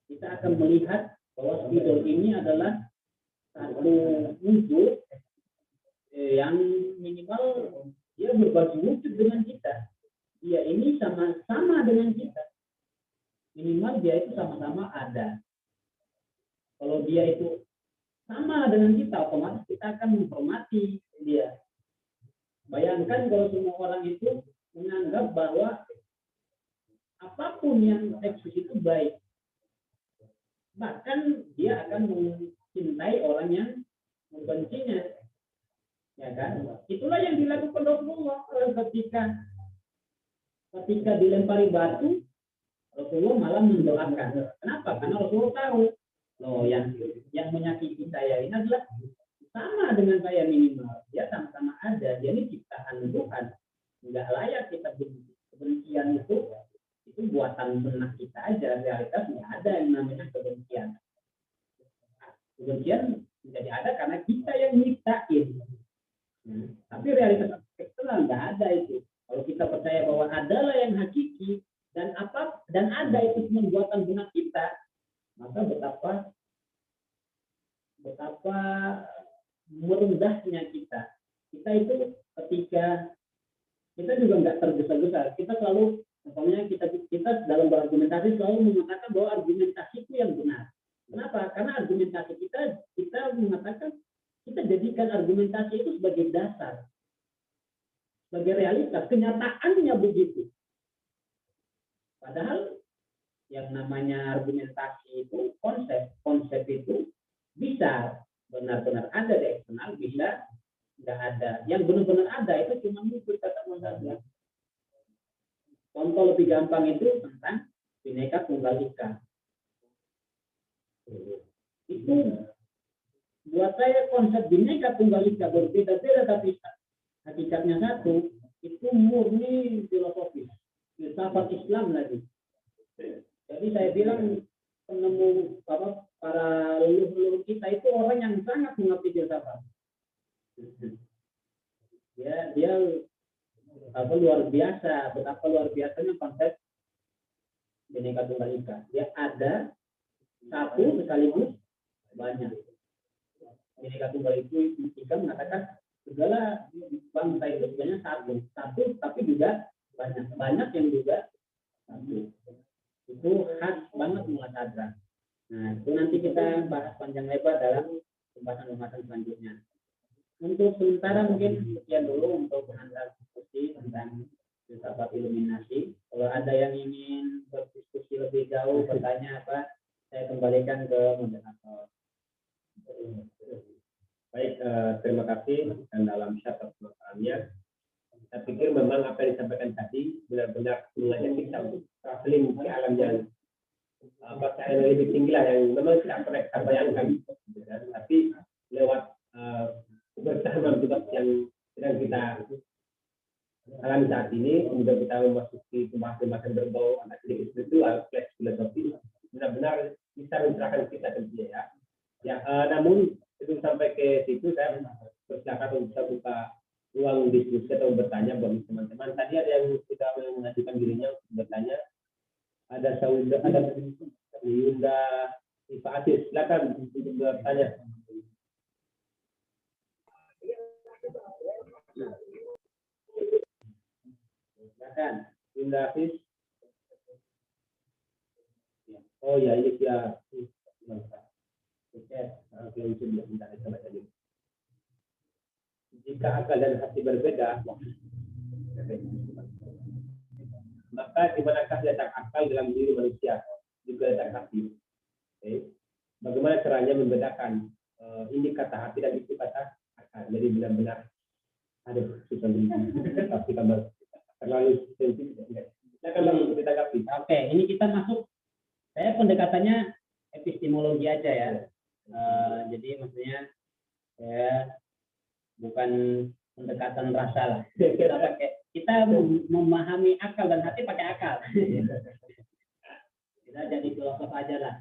Kita akan melihat bahwa spidol ini adalah satu wujud yang minimal dia berbagi wujud dengan kita. Dia ini sama-sama dengan kita. Minimal dia itu sama-sama ada. Kalau dia itu sama dengan kita, otomatis kita akan menghormati dia. Bayangkan kalau semua orang itu menganggap bahwa apapun yang eksis itu baik. Bahkan dia akan mencintai orang yang membencinya. Ya kan? Itulah yang dilakukan Rasulullah ketika dilempari batu, Rasulullah malah mendoakan. Kenapa? Karena Rasulullah tahu loh yang menyakiti saya ini adalah sama dengan saya minimal. Dia sama-sama ada. Dia ini ciptaan Tuhan. Enggak layak kita benci. Kebencian itu buatan benak kita aja. Realitas nggak ada yang namanya kebencian. Kebencian menjadi ada karena kita yang nyiptain. Tapi realitas eksternal nggak ada itu. Kalau kita percaya bahwa adalah yang hakiki dan ada itu cuma buatan benak kita, maka betapa merendahnya kita. Kita itu ketika kita juga nggak tergesa-gesa. Kita selalu, misalnya kita dalam berargumentasi selalu mengatakan bahwa argumentasi itu yang benar. Kenapa? Karena argumentasi kita mengatakan, kita jadikan argumentasi itu sebagai dasar, sebagai realitas, kenyataannya begitu. Padahal yang namanya argumentasi itu konsep itu bisa benar-benar ada di eksternal, bisa nggak ada. Yang benar-benar ada itu cuma muncul kata saja. Contoh lebih gampang itu tentang Bhinneka Tunggal Ika. Itu buat saya konsep Bhinneka Tunggal Ika berbeda-beda tapi hakikatnya satu, itu murni filosofis, filsafat Islam lagi. Jadi saya bilang penemu para leluhur kita itu orang yang sangat mengerti filsafat. Dia luar biasa, betapa luar biasanya konsep Bhinneka Tunggal Ika. Dia ada satu sekaligus banyak. Bhinneka Tunggal Ika mengatakan segala bangsa itu sebenarnya satu tapi juga banyak yang juga satu. Itu khas banget Mula Sadra. Nah, itu nanti kita bahas panjang lebar dalam pembahasan selanjutnya. Untuk sementara mungkin sekian dulu untuk antar diskusi tentang filsafat iluminasi. Kalau ada yang ingin berdiskusi lebih jauh, bertanya apa, saya kembalikan ke moderator. Baik, terima kasih dan dalam syarat pemahamannya. Saya pikir memang apa yang disampaikan tadi benar-benar mengajak kita untuk traveling ke alam yang lebih tinggi lah, yang memang tidak pernah kita bayangkan. Tapi lewat kebersamaan tugas yang sedang kita alami saat ini, kemudian kita memasuki pembahasan berbau agak sedikit spiritual, filosofi, benar-benar bisa mencerahkan kita tentunya ya. Namun sebelum sampai ke situ, saya persilakan untuk buka ruang diskusi atau bertanya bagi teman-teman. Tadi ada yang sudah mengajukan dirinya untuk bertanya. Ada Sauda, ada Yunda, Pak Atis, silakan untuk bertanya. Silakan, Yunda Atis. Oh ya, ini dia. Jika akal dan hati berbeda, maka di manakah letak akal dalam diri manusia juga letak hati. Okay. Bagaimana caranya membedakan ini kata hati dan itu kata akal? Jadi benar-benar ada susah tapi tambah terlalu sensitif. Silakan kita tanggapi. Oke, ini kita masuk. Saya pendekatannya epistemologi aja ya. Jadi maksudnya ya bukan pendekatan rasa lah. Kita memahami akal dan hati pakai akal. Kita jadi filosof aja lah.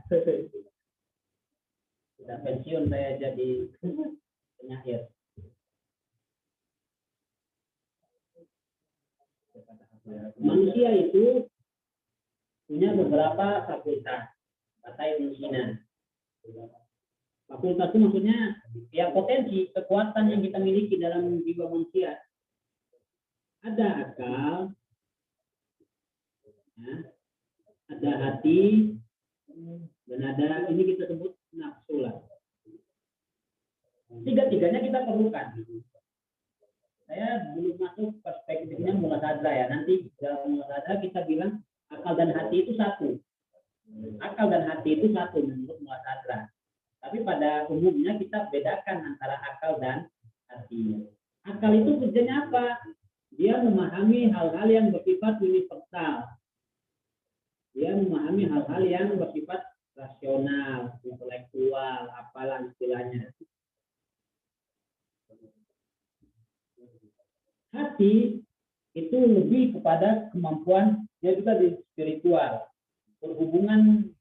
Sudah pensiun saya jadi penyair. Manusia itu punya beberapa fakultas, kata Ibnu Sina. Fakultas itu maksudnya ya potensi kekuatan yang kita miliki dalam jiwa manusia. Ada akal, ya, ada hati, dan ada ini kita sebut nafsu lah. Tiga-tiganya kita perlukan. Saya belum masuk perspektifnya muladhara ya. Nanti dalam muladhara kita bilang akal dan hati itu satu. Akal dan hati itu satu menurut muladhara. Tapi pada umumnya kita bedakan antara akal dan hati. Akal itu tujuannya apa? Dia memahami hal-hal yang bersifat universal. Dia memahami hal-hal yang bersifat rasional, intelektual, apalah istilahnya. Hati itu lebih kepada kemampuan dia juga di spiritual, berhubungan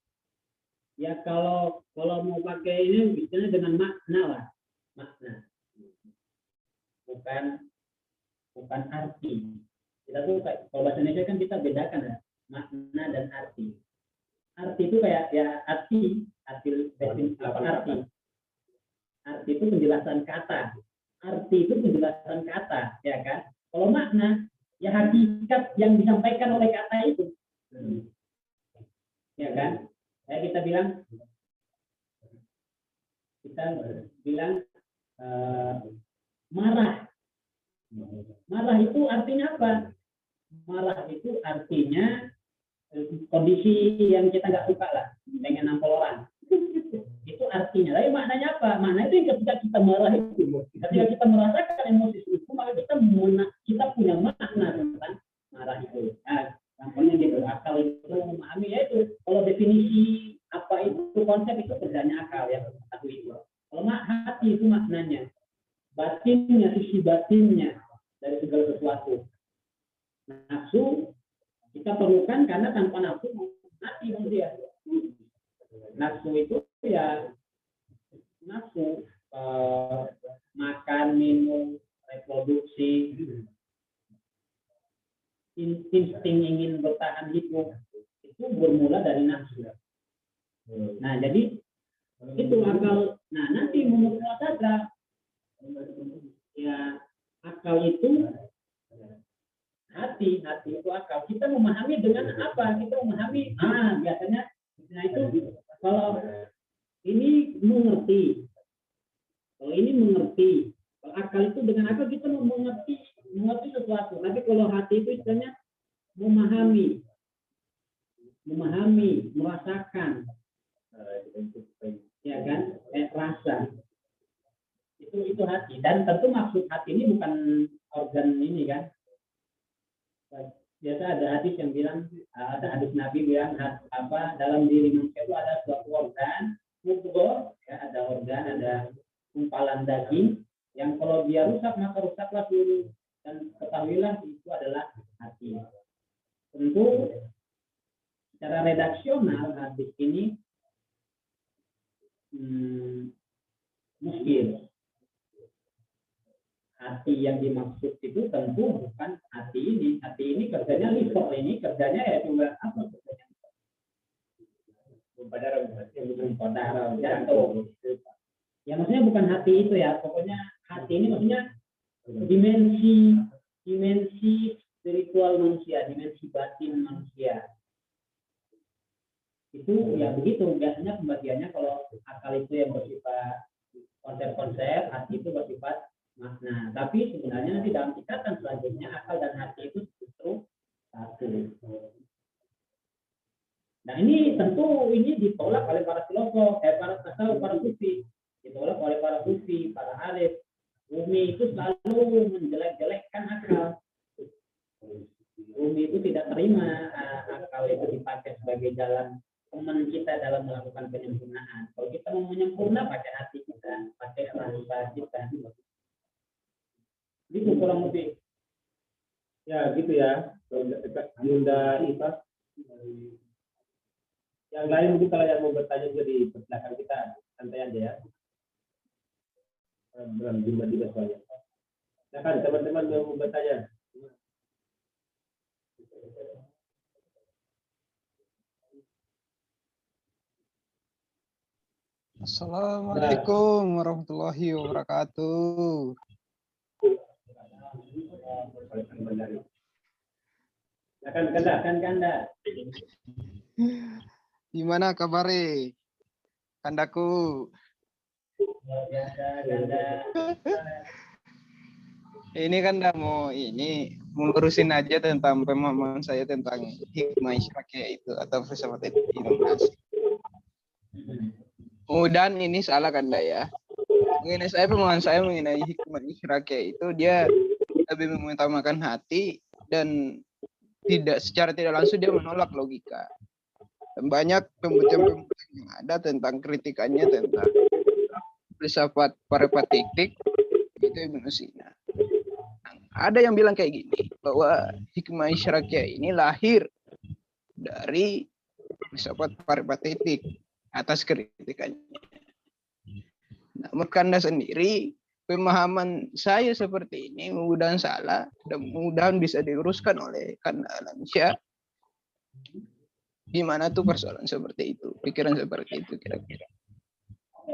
ya kalau mau pakai ini istilahnya dengan makna lah, makna, bukan arti. Kita tuh kalau bahasa Indonesia kan kita bedakan ya makna dan arti. Arti itu kayak ya arti apa arti? Arti itu penjelasan kata. Arti itu penjelasan kata, ya kan? Kalau makna, ya hakikat yang disampaikan oleh kata itu, ya kan? Kita bilang marah. Marah itu artinya apa? Marah itu artinya kondisi yang kita nggak suka lah, pengen nampol orang. Itu artinya. Tapi maknanya apa? Makna itu ketika kita marah itu, ketika kita merasakan emosi itu, maka kita punya makna tentang marah itu. Nah, contohnya gitu, akal itu memahami yaitu kalau definisi apa itu konsep itu kerjanya akal ya, satu itu. Kalau hati itu maknanya, batinnya, sisi batinnya dari segala sesuatu. Nafsu kita perlukan karena tanpa nafsu mati manusia. Nafsu itu ya nafsu makan, minum, reproduksi, insting ingin bertahan hidup itu bermula dari nafsu. Nah jadi itu akal. Nah nanti menurut muladhara ya akal itu hati itu akal. Kita memahami dengan apa? Kita memahami biasanya nah itu kalau ini mengerti. Kalau ini mengerti. Kalau akal itu dengan akal kita mengerti sesuatu. Tapi kalau hati itu istilahnya memahami, merasakan, ya kan? Rasa. Itu hati. Dan tentu maksud hati ini bukan organ ini kan. Biasa ada hadis yang bilang, ada hadis Nabi bilang dalam diri manusia itu ada suatu organ, mudghah, ya ada organ, ada kumpalan daging yang kalau dia rusak maka rusaklah seluruh, dan ketahuilah itu adalah hati. Tentu secara redaksional hadis ini muskil. Hati yang dimaksud itu tentu bukan hati ini. Hati ini kerjanya liver, ini kerjanya ya cuma apa kerjanya? Tumpah darah tumpah darah, jantung. Ya maksudnya bukan hati itu ya, pokoknya hati ini maksudnya dimensi spiritual manusia, dimensi batin manusia. Itu ya begitu, biasanya pembagiannya kalau akal itu yang bersifat konsep-konsep, hati itu bersifat makna. Tapi sebenarnya nanti dalam tingkatan selanjutnya akal dan hati itu justru satu. Nah ini tentu ini ditolak oleh para filosof, para sufi, ditolak oleh para sufi, para arif. Rumi itu selalu menjelek-jelekkan akal. Rumi itu tidak terima akal itu dipakai sebagai jalan teman kita dalam melakukan penyempurnaan. Kalau kita mau menyempurna pakai hati kita, pakai rasa kita. Itu kurang lebih. Ya gitu ya. Yunda Ipa. Yang lain mungkin kalau yang mau bertanya juga di belakang kita santai aja ya. Dalam jumlah juga soalnya. Silakan teman-teman yang mau bertanya. Assalamualaikum warahmatullahi wabarakatuh. Silakan Kanda. Gimana kabarnya? Kandaku. Ini kan mau ngurusin aja tentang pemahaman saya tentang hikmah isyrakiyah itu atau filsafat iluminasi. Mudah ini salah Kanda ya. Mengenai pemahaman saya mengenai hikmah isyrakiyah itu dia lebih mengutamakan hati dan secara tidak langsung dia menolak logika. Dan banyak pembuktian-pembuktian yang ada tentang kritikannya tentang filsafat parapatetik itu Ibnu Sina. Ada yang bilang kayak gini bahwa hikmah isyrakiyah ini lahir dari filsafat parapatetik atas kritikannya. Namun Kanda sendiri pemahaman saya seperti ini mudah-mudahan salah dan mudah-mudahan bisa diuruskan oleh Kanda Alamsyah. Gimana tuh persoalan seperti itu, pikiran seperti itu kira-kira?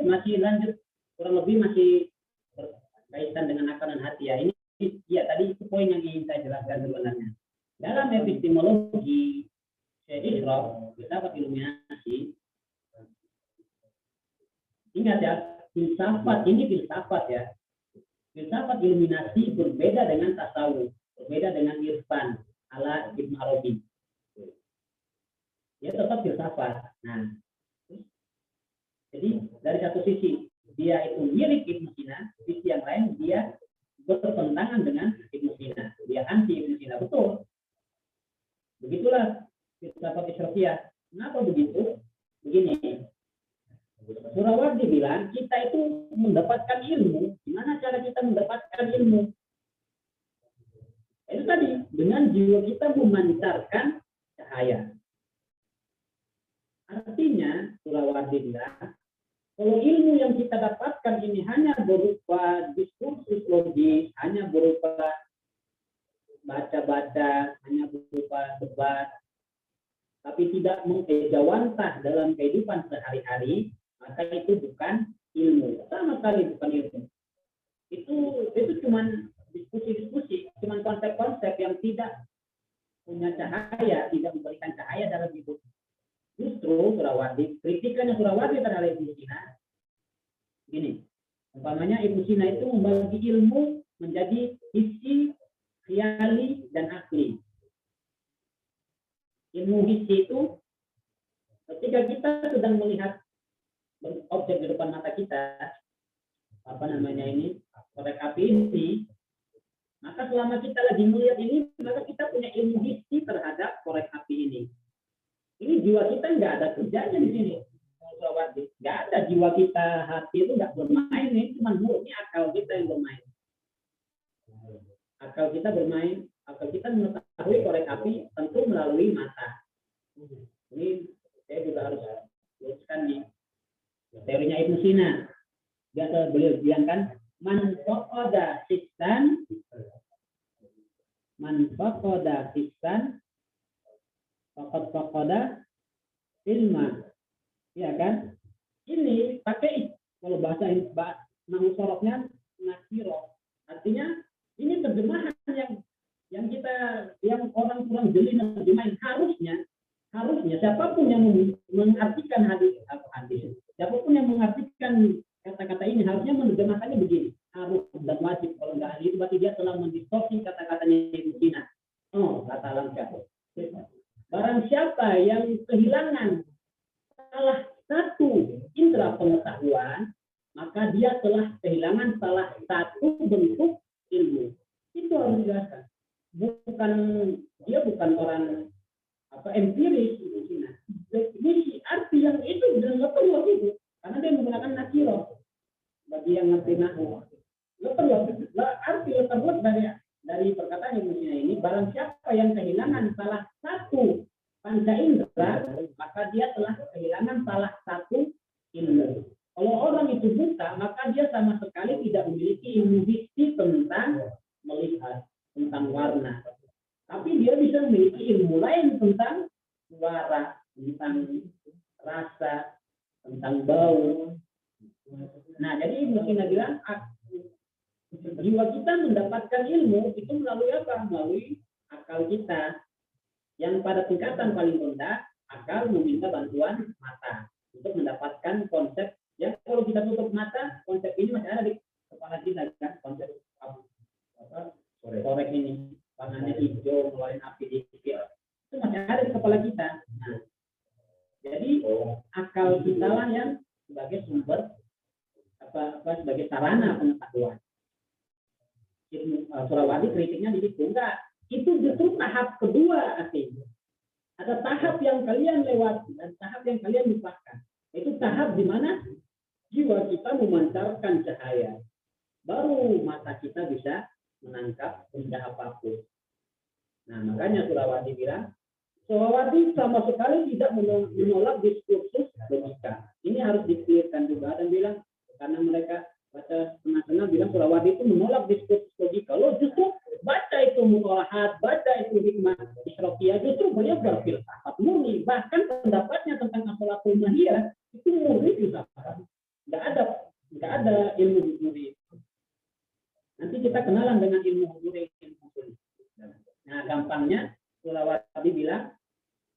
Masih lanjut, kurang lebih masih berkaitan dengan akal dan hati ya. Ini ya tadi itu poin yang ingin saya jelaskan sebenarnya. Dalam epistemologi Ishraq, filsafat iluminasi, ingat ya, filsafat ini filsafat ya. Filsafat iluminasi berbeda dengan tasawuf, berbeda dengan irfan ala Ibn Arabi. Dia tetap filsafat. Nah, jadi dari satu sisi dia itu milik Ibnu Sina, sisi yang lain dia bertentangan dengan Ibnu Sina. Dia anti Ibnu Sina, betul. Begitulah filsafat isyrakiyah. Kenapa begitu? Begini. Surawardi bilang kita itu mendapatkan ilmu. Gimana cara kita mendapatkan ilmu? Itu tadi dengan jiwa kita memancarkan cahaya. Artinya, Surawardi bilang, kalau ilmu yang kita dapatkan ini hanya berupa diskursus logis, hanya berupa baca-baca, hanya berupa debat, tapi tidak mengejawantah dalam kehidupan sehari-hari, maka itu bukan ilmu. Sama sekali bukan ilmu. Itu cuma diskusi-diskusi, cuma konsep-konsep yang tidak punya cahaya, tidak memberikan cahaya dalam hidup. Justru Surawardi, kritikannya Surawardi terhadap Ibnu Sina, gini, umpamanya Ibnu Sina itu membagi ilmu menjadi hissi, khiyali, dan akli. Ilmu hissi itu ketika kita sedang melihat objek di depan mata kita, korek api ini, maka selama kita lagi melihat ini, maka kita punya ilmu hissi terhadap korek api ini. Ini jiwa kita nggak ada kerjanya di sini. Nggak ada jiwa kita, hati itu nggak bermain. Ini cuma murni akal kita yang bermain. Akal kita bermain, akal kita mengetahui korek api tentu melalui mata. Ini saya juga harus luruskan nih. Teorinya Ibnu Sina. Biasa beliau bilangkan, man faqada hissan, faqad faqada ilma. ya kan? Ini pakai kalau bahasa nahu sorofnya nakiro, artinya ini terjemahan yang kita yang orang kurang jeli terjemahin. Harusnya siapapun yang mengartikan hadis, siapapun yang mengartikan kata-kata ini harusnya menerjemahkannya begini, harus dan wajib. Kalau nggak ahli itu berarti dia telah mendistorsi kata-katanya Ibnu Sina. Oh, kata Langkah. Barang siapa yang kehilangan salah satu indera pengetahuan, maka dia telah kehilangan salah satu bentuk ilmu. Itu harus dijelaskan. Dia bukan orang empiris Ibnu Sina. Definisi arti yang itu dan nggak perlu itu, karena dia menggunakan nakiro. Bagi yang ngerti nahu, nggak perlu arti yang terbuat dari perkataan Ibnu Sina ini. Barang siapa yang kehilangan salah satu panca indera, maka dia telah kehilangan salah satu ilmu. Kalau orang itu buta, maka dia sama sekali tidak memiliki ilmu hissi tentang melihat, tentang warna. Tapi dia bisa memiliki ilmu lain tentang suara, tentang rasa, tentang bau. Nah, jadi Ibnu Sina bilang jiwa kita mendapatkan ilmu itu melalui apa? Melalui akal kita. Yang pada tingkatan paling rendah, akal meminta bantuan mata untuk mendapatkan konsep. Ya, kalau kita tutup mata, konsep ini masih ada di kepala kita, kan? Konsep korek ini, warnanya hijau, ngeluarin api dikit, itu masih ada di kepala kita. Nah, jadi akal kita lah yang sebagai sumber sebagai sarana pengetahuan. Surawadi kritiknya di situ enggak. Itu justru tahap kedua artinya. Ada tahap yang kalian lewati dan tahap yang kalian lupakan. Itu tahap di mana jiwa kita memancarkan cahaya. Baru mata kita bisa menangkap benda apapun. Nah, makanya Surawadi bilang, Surawadi sama sekali tidak menolak diskursus logika. Ini harus diklirkan juga dan bilang, karena mereka baca tengah-tengah bilang Surawadi itu menolak diskursus logika. Loh, justru baca itu mutolahat, baca itu hikmah isyraqiyah, justru beliau berfilsafat murni. Bahkan pendapatnya tentang akhlakul mahiyah itu murni filsafat. Nggak ada ilmu huduri. Nanti kita kenalan dengan ilmu huduri. Nah, gampangnya Surawadi bilang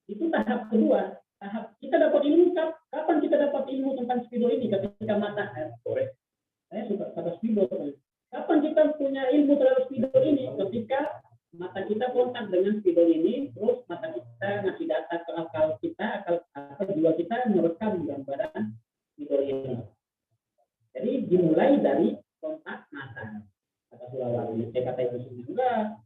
itu tahap kedua. Tahap kita dapat ilmu, kapan kita dapat ilmu tentang spidol ini? Ketika mata sore. Saya suka kata spidol. Kapan kita punya ilmu terhadap spidol ini? Ketika mata kita kontak dengan spidol ini, terus mata kita ngasih data ke akal kita, jiwa kita merekam gambaran spidol ini. Jadi dimulai dari kontak mata. Kata Surawadi, saya kata itu juga.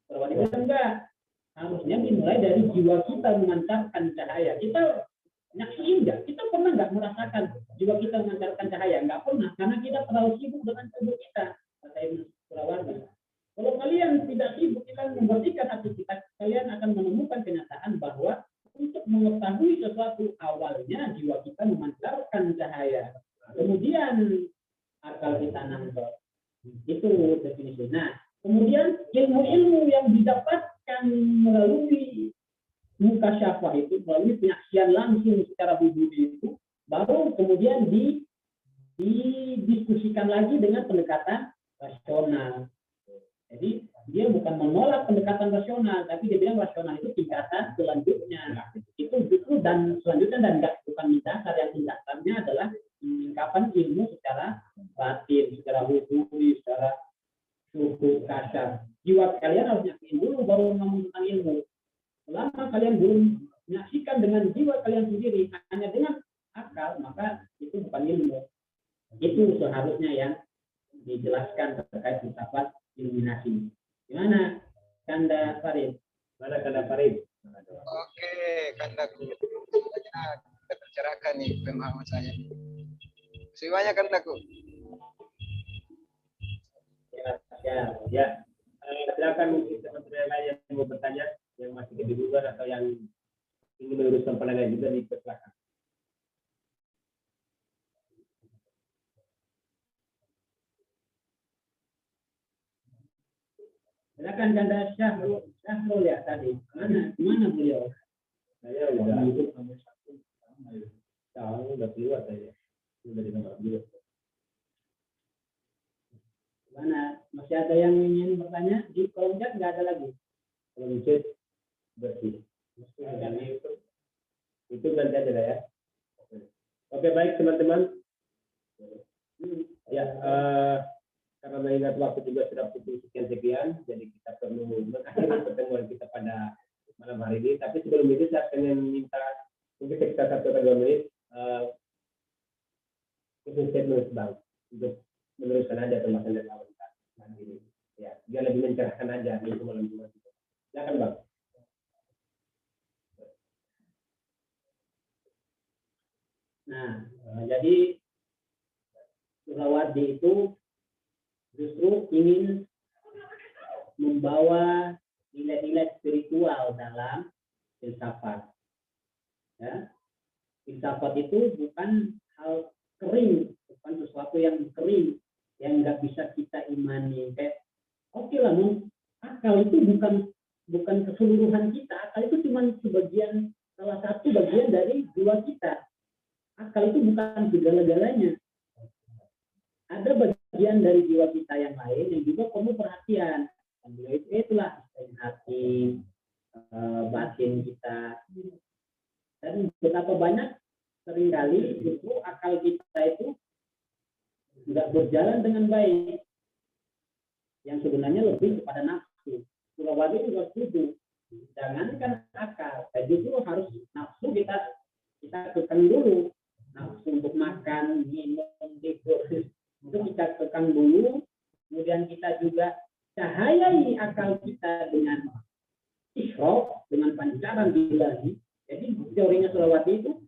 Surawadi bilang enggak. Harusnya dimulai dari jiwa kita memancarkan cahaya. Kita nyaksiin nggak? Kita pernah nggak merasakan jiwa kita memancarkan cahaya? Nggak pernah, karena kita terlalu sibuk dengan tubuh kita. Kata Ibnu Surawadi. Kalau kalian tidak sibuk, kita membersihkan hati kita, kalian akan menemukan kenyataan bahwa untuk mengetahui sesuatu awalnya jiwa kita memancarkan cahaya. Kemudian akal kita nangkep. Itu definisi. Nah, kemudian ilmu-ilmu yang didapatkan melalui mukasyafah itu, melalui penyaksian langsung secara budi itu, baru kemudian didiskusikan lagi dengan pendekatan rasional. Jadi dia bukan menolak pendekatan rasional, tapi dia bilang rasional itu tingkatan selanjutnya. Itu justru dan selanjutnya dan bukan mendasar, yang mendasarnya adalah peningkatan ilmu secara batin, secara huduri, secara suku kasar. Jiwa kalian harus nyaksiin dulu baru ngomong tentang ilmu. Selama kalian belum menyaksikan dengan jiwa kalian sendiri, hanya dengan akal, maka itu bukan ilmu. Itu seharusnya yang dijelaskan terkait filsafat iluminasi. Gimana, Kanda Farid? Mana Kanda Farid? Oke, Kanda. Kita bicarakan nih pemahaman saya. Semuanya Kandaku. Ya. Silakan mungkin teman-teman lain yang mau bertanya, yang masih kebingungan atau yang ingin meluruskan pandangan juga dipersilakan. Silakan Kanda Syahrul ya tadi. Mana beliau? Saya udah Tahun udah keluar saya. Udah di kamar dulu. Mana? Masih ada yang ingin bertanya? Di kolom chat nggak ada lagi. Kalau chat bersih. Itu nanti aja lah ya. Oke, baik teman-teman. Ya, karena mengingat waktu juga sudah pukul sekian, jadi kita perlu mengakhiri pertemuan kita pada malam hari ini. Tapi sebelum itu saya ingin minta mungkin sekitar 1-2 menit khusus statement Bang untuk meneruskan aja pembahasan dari awal kita hari ini. Ya, biar lebih mencerahkan aja di malam Jumat. Silakan Bang. Nah, jadi Surawardi itu justru ingin membawa nilai-nilai spiritual dalam filsafat. Ya, filsafat itu bukan hal kering, bukan sesuatu yang kering yang nggak bisa kita imani. Kayak oke lah, akal itu bukan keseluruhan kita. Akal itu cuma sebagian, salah satu bagian dari jiwa kita. Akal itu bukan segala-galanya. Ada bagian dari jiwa kita yang lain yang juga perlu perhatian. Itulah hati, batin kita. Dan betapa banyak seringkali itu akal kita itu nggak berjalan dengan baik. Yang sebenarnya lebih kepada nafsu. Surawardi juga setuju. Jangankan akal, justru harus nafsu kita tekan dulu. Nafsu untuk makan, minum, tidur, itu kita tekan dulu. Kemudian kita juga cahayai akal kita dengan isyraq, dengan pancaran ilahi. Jadi teorinya Surawardi itu,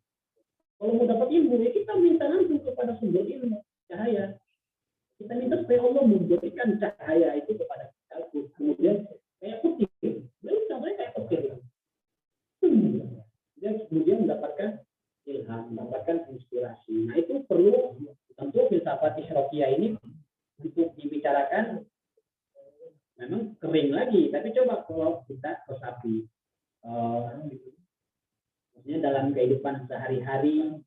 kalau mau dapat ilmu, ya kita minta langsung kepada sumber ilmu, cahaya. Kita minta supaya Allah memberikan cahaya itu kepada kita. Kemudian kayak putih, contohnya kayak putih. Dia kemudian mendapatkan ilham, mendapatkan inspirasi. Nah itu perlu tentu filsafat Isyraqiyah ini untuk dibicarakan memang kering lagi. Tapi coba kalau kita resapi, maksudnya dalam kehidupan sehari-hari,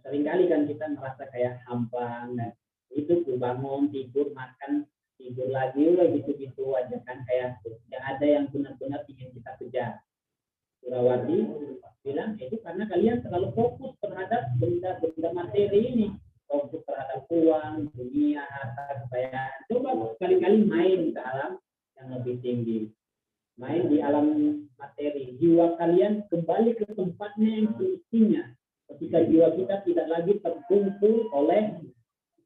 seringkali kan kita merasa kayak hampa, itu bangun, tidur, makan, tidur lagi, udah gitu-gitu aja kan, kayak tidak ada yang benar-benar ingin kita kejar. Surawardi bilang itu karena kalian terlalu fokus terhadap benda-benda materi ini, fokus terhadap uang, dunia, harta, kekayaan. Coba sekali-kali main ke alam yang lebih tinggi, main di alam materi. Jiwa kalian kembali ke tempatnya yang semestinya. Ketika jiwa kita tidak lagi terkumpul oleh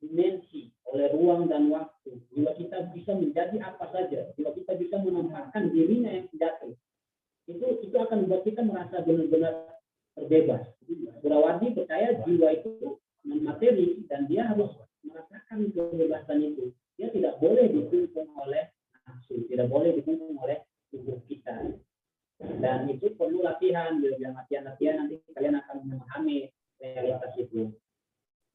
dimensi, oleh ruang dan waktu, jiwa kita bisa menjadi apa saja. Jiwa kita bisa menempatkan dirinya yang sejati. Itu akan membuat kita merasa benar-benar terbebas. Surawardi percaya jiwa itu non-materi dan dia harus merasakan kebebasan itu. Dia tidak boleh dikungkung oleh nafsu, tidak boleh dikungkung oleh tubuh kita. Dan itu perlu latihan. Dengan latihan nanti kalian akan memahami realitas itu.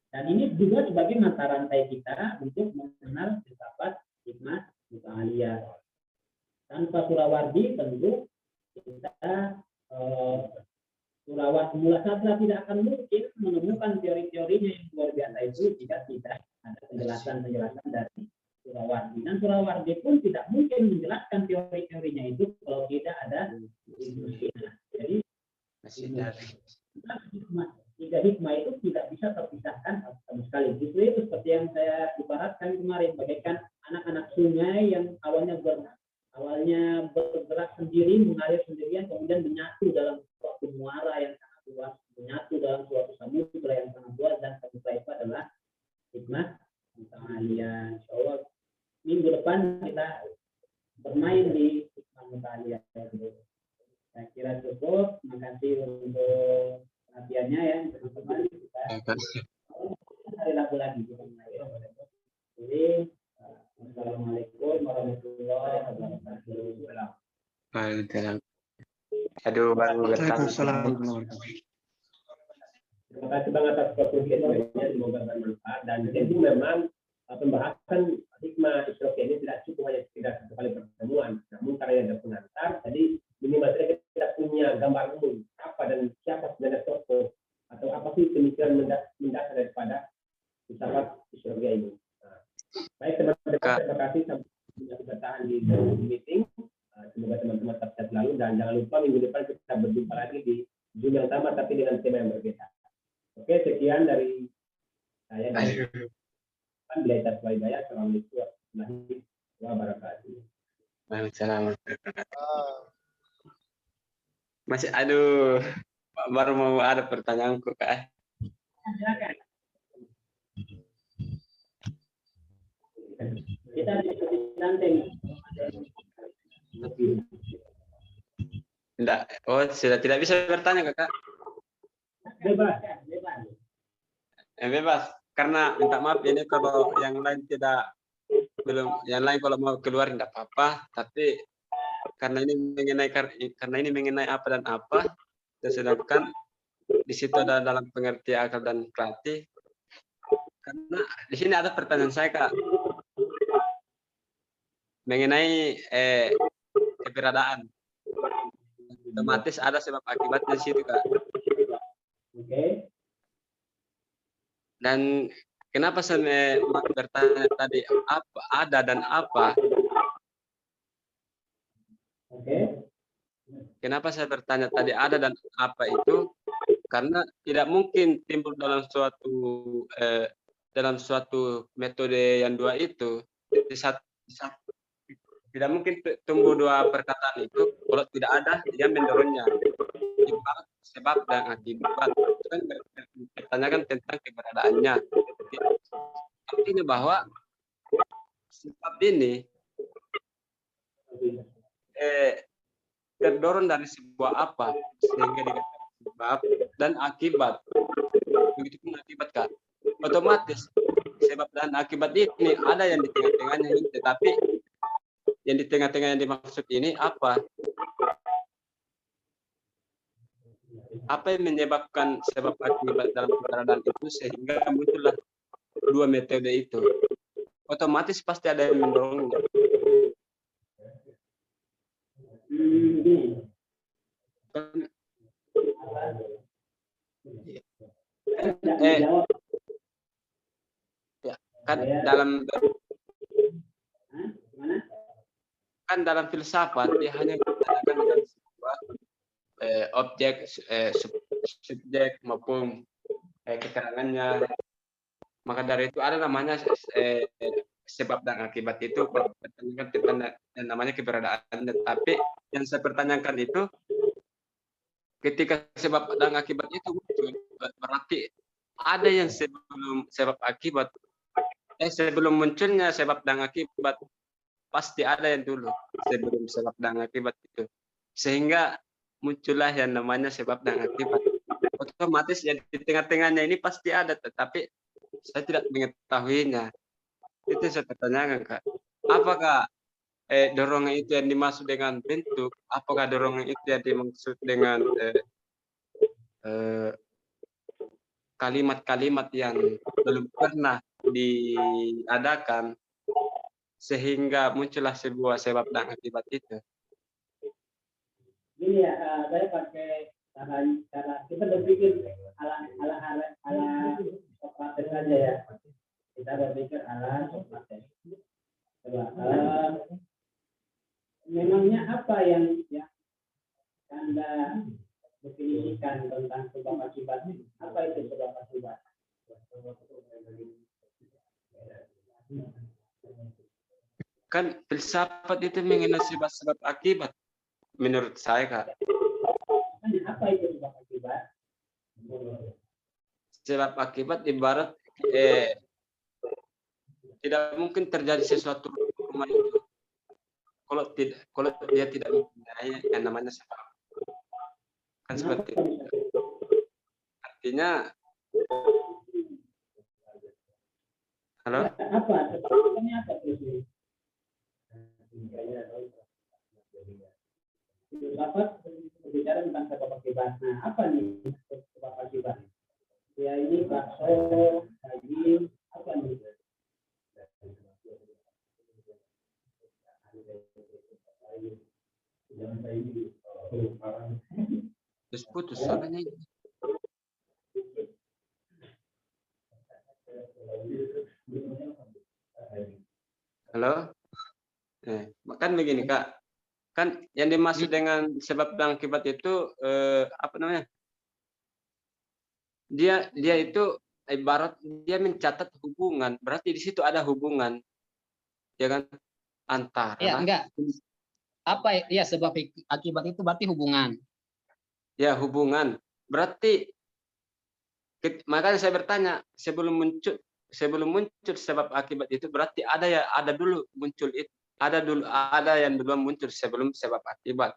Dan ini juga sebagai mata rantai kita untuk mengenal filsafat hikmah muta'aliyah. Tanpa Surawardi tentu kita Surawardi mula sadra tidak akan mungkin menemukan teori-teorinya yang luar biasa itu jika tidak ada penjelasan-penjelasan dari Surawardi. Dan Surawardi pun tidak mungkin menjelaskan teori-teorinya itu kalau tidak ada ilmu hikmah. Jadi tiga hikmah itu tidak bisa terpisahkan sama sekali. Justru itu seperti yang saya ibaratkan kemarin, bagaikan anak-anak sungai yang awalnya bergerak sendiri, mengalir sendirian, kemudian menyatu dalam suatu muara yang sangat luas, menyatu dalam suatu samudra yang sangat luas, dan samudra itu adalah hikmah muta'aliyah. Insyaallah minggu depan kita bermain di hikmah muta'aliyah. Saya kira cukup. Terima kasih untuk perhatiannya ya. Kembali kita hari Rabu lagi. Jadi Assalamualaikum warahmatullahi wabarakatuh. Waalaikumsalam. Aduh, baru Terima kasih banget atas kontribusinya, semoga bermanfaat. Dan tentu memang pembahasan hikmah Isyraqiyah ini tidak cukup hanya sekedar satu kali pertemuan, namun karena ada pengantar, jadi minimal kita punya gambar umum apa dan siapa sebenarnya tokoh atau apa sih teknologi ini. Nah, baik teman-teman, terima kasih sudah bertahan di meeting. Semoga teman-teman tetap sehat selalu dan jangan lupa minggu depan kita berjumpa lagi di Zoom yang sama tapi dengan tema yang berbeda. Oke, sekian dari saya. Assalamualaikum warahmatullahi wabarakatuh. Waalaikumsalam. Masih aduh, baru mau ada pertanyaanku Kak. Silakan. Kita diskusi nanti. Tidak, oh sudah tidak bisa bertanya Kakak. Bebas. Bebas, karena minta maaf ini kalau yang lain yang lain kalau mau keluar tidak apa-apa, tapi karena ini mengenai apa dan apa, dan sedangkan di situ ada dalam pengertian akal dan kreatif. Karena di sini ada pertanyaan saya Kak mengenai keberadaan. Otomatis ada sebab akibatnya di situ Kak. Oke. Dan kenapa saya bertanya tadi apa ada dan apa? Oke. Kenapa saya bertanya tadi ada dan apa itu? Karena tidak mungkin timbul dalam suatu metode yang dua itu tidak mungkin tumbuh dua perkataan itu kalau tidak ada dia mendorongnya. Sebab dan akibat itu kan bertanyakan tentang keberadaannya. Artinya bahwa sebab ini terdorong dari sebuah apa sehingga dikatakan sebab dan akibat. Begitu pun akibat kan. Otomatis sebab dan akibat ini ada yang di tengah-tengahnya ini, tetapi yang di tengah-tengah yang dimaksud ini apa? Apa yang menyebabkan sebab akibat dalam keberadaan itu sehingga muncullah dua metode itu? Otomatis pasti ada yang mendorongnya. Dalam filsafat dia hanya menggunakan dengan sebuah objek, subjek maupun keterangannya. Maka dari itu ada namanya sebab dan akibat itu kalau pertanyakan tentang namanya keberadaan. Tapi yang saya pertanyakan itu ketika sebab dan akibat itu muncul, berarti ada yang sebelum sebab akibat sebelum munculnya sebab dan akibat pasti ada yang dulu sebelum sebab dan akibat itu, sehingga muncullah yang namanya sebab dan akibat. Otomatis yang di tengah-tengahnya ini pasti ada, tetapi saya tidak mengetahuinya. Itu saya pertanyakan Kak, apakah dorongan itu yang dimaksud dengan bentuk, apakah dorongan itu yang dimaksud dengan kalimat-kalimat yang belum pernah diadakan sehingga muncullah sebuah sebab dan akibat itu. Ini ya, saya pakai cara kita berpikir ala Sokrates saja ya. Kita berpikir ala Sokrates. Memangnya apa yang Anda definisikan tentang sebab akibat? Apa itu sebab akibat? Kan filsafat itu mengenai sebab akibat menurut saya Kak. Apa itu sebab akibat? Sebab akibat ibarat tidak mungkin terjadi sesuatu rumah itu kalau dia tidak mempunyai yang namanya sebab. Kan seperti itu. Artinya halo? Apa? Sebabnya apa itu? Filsafat berbicara tentang sebab akibat. Nah, apa nih sebab akibat? Ya ini bakso, daging, apa nih? Terus putus soalnya. Halo? Kan begini Kak, kan yang dimaksud dengan sebab dan akibat itu apa namanya? Dia itu ibarat dia mencatat hubungan, berarti di situ ada hubungan, ya kan? Ya, Antara enggak. Apa ya sebab akibat itu berarti hubungan. ya hubungan. Berarti makanya saya bertanya sebelum muncul sebab akibat itu berarti ada dulu muncul itu. Ada yang duluan muncul sebelum sebab akibat.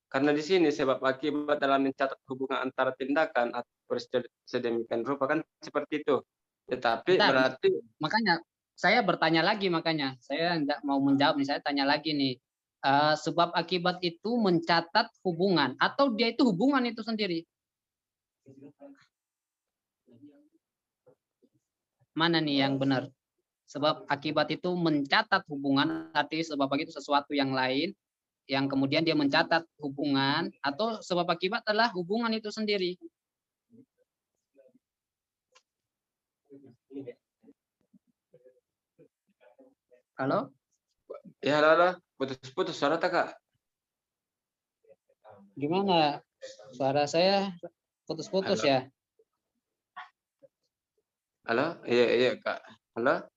Karena di sini sebab akibat dalam mencatat hubungan antara tindakan atau peristiwa sedemikian rupa kan seperti itu. Tetapi Bentar, berarti makanya saya bertanya lagi, makanya saya enggak mau menjawab nih, saya tanya lagi nih. Sebab akibat itu mencatat hubungan atau dia itu hubungan itu sendiri? Mana nih yang benar? Sebab akibat itu mencatat hubungan, artinya sebab akibat itu sesuatu yang lain, yang kemudian dia mencatat hubungan, atau sebab akibat adalah hubungan itu sendiri. Halo? ya halo, putus-putus suara tak Kak? Gimana? Suara saya putus-putus Halo? ya? Halo? Iya Kak. Halo?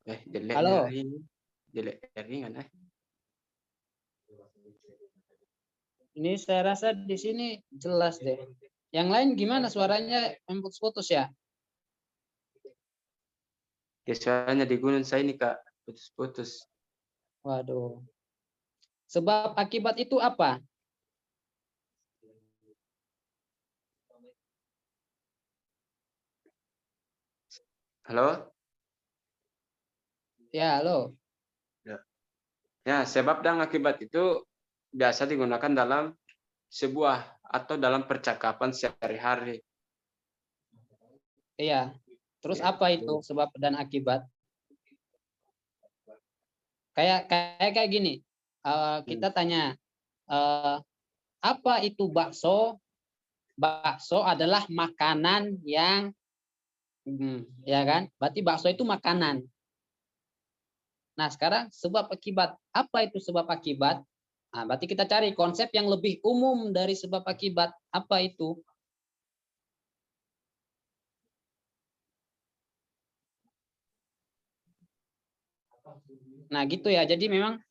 Jelek Halo? dari ini. Jelek jaringan Ini saya rasa di sini jelas deh. Yang lain gimana suaranya putus-putus ya? Ya soalnya di gunung saya ini Kak, putus-putus. Waduh. Sebab akibat itu apa? Halo? Ya, halo. Ya, sebab dan akibat itu biasa digunakan dalam sebuah atau dalam percakapan sehari-hari. Iya. Terus apa itu sebab dan akibat? Kayak gini. Kita tanya, apa itu bakso? Bakso adalah makanan yang ya kan? Berarti bakso itu makanan. Nah, sekarang sebab akibat. Apa itu sebab akibat? Nah, berarti kita cari konsep yang lebih umum dari sebab akibat. Apa itu? Nah, gitu ya. Jadi memang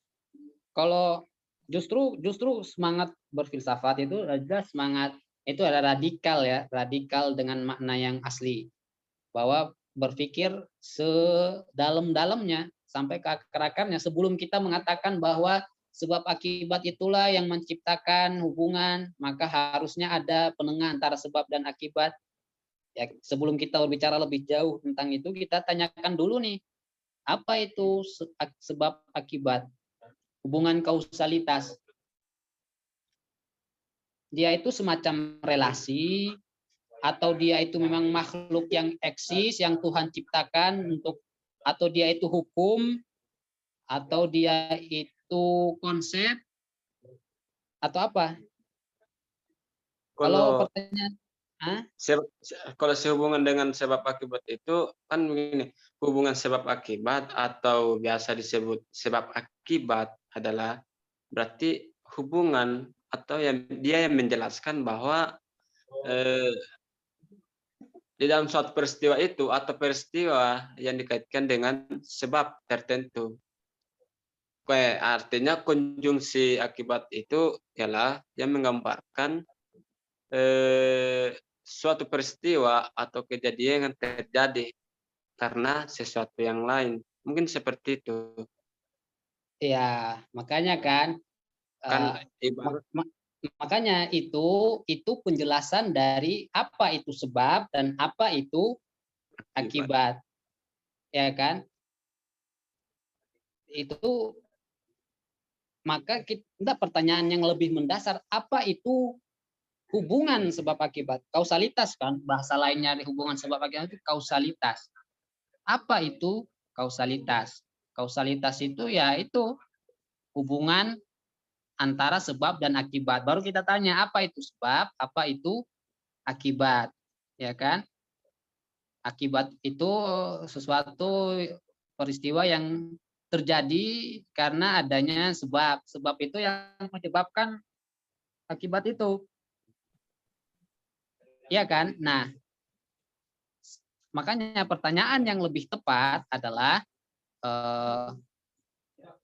kalau justru semangat berfilsafat itu adalah semangat itu ada radikal ya, radikal dengan makna yang asli. Bahwa berpikir sedalam-dalamnya sampai ke akar-akarnya sebelum kita mengatakan bahwa sebab akibat itulah yang menciptakan hubungan, maka harusnya ada penengah antara sebab dan akibat. Ya, sebelum kita berbicara lebih jauh tentang itu, kita tanyakan dulu nih, apa itu sebab akibat? Hubungan kausalitas. Dia itu semacam relasi atau dia itu memang makhluk yang eksis yang Tuhan ciptakan untuk, atau dia itu hukum, atau dia itu konsep, atau apa? Kalau pertanyaan, Kalau sehubungan dengan sebab akibat itu kan begini, hubungan sebab akibat atau biasa disebut sebab akibat adalah berarti hubungan atau dia yang menjelaskan bahwa di dalam suatu peristiwa itu atau peristiwa yang dikaitkan dengan sebab tertentu. Artinya konjungsi akibat itu ialah yang menggambarkan suatu peristiwa atau kejadian yang terjadi karena sesuatu yang lain. Mungkin seperti itu. ya makanya kan, makanya itu penjelasan dari apa itu sebab dan apa itu akibat, ya kan? Itu maka kita pertanyaan yang lebih mendasar, apa itu hubungan sebab akibat? Kausalitas kan, bahasa lainnya di hubungan sebab akibat itu kausalitas. Apa itu kausalitas? Kausalitas itu ya itu hubungan antara sebab dan akibat. Baru kita tanya apa itu sebab, apa itu akibat, ya kan? Akibat itu sesuatu peristiwa yang terjadi karena adanya sebab. Sebab itu yang menyebabkan akibat itu. Iya kan? Nah, makanya pertanyaan yang lebih tepat adalah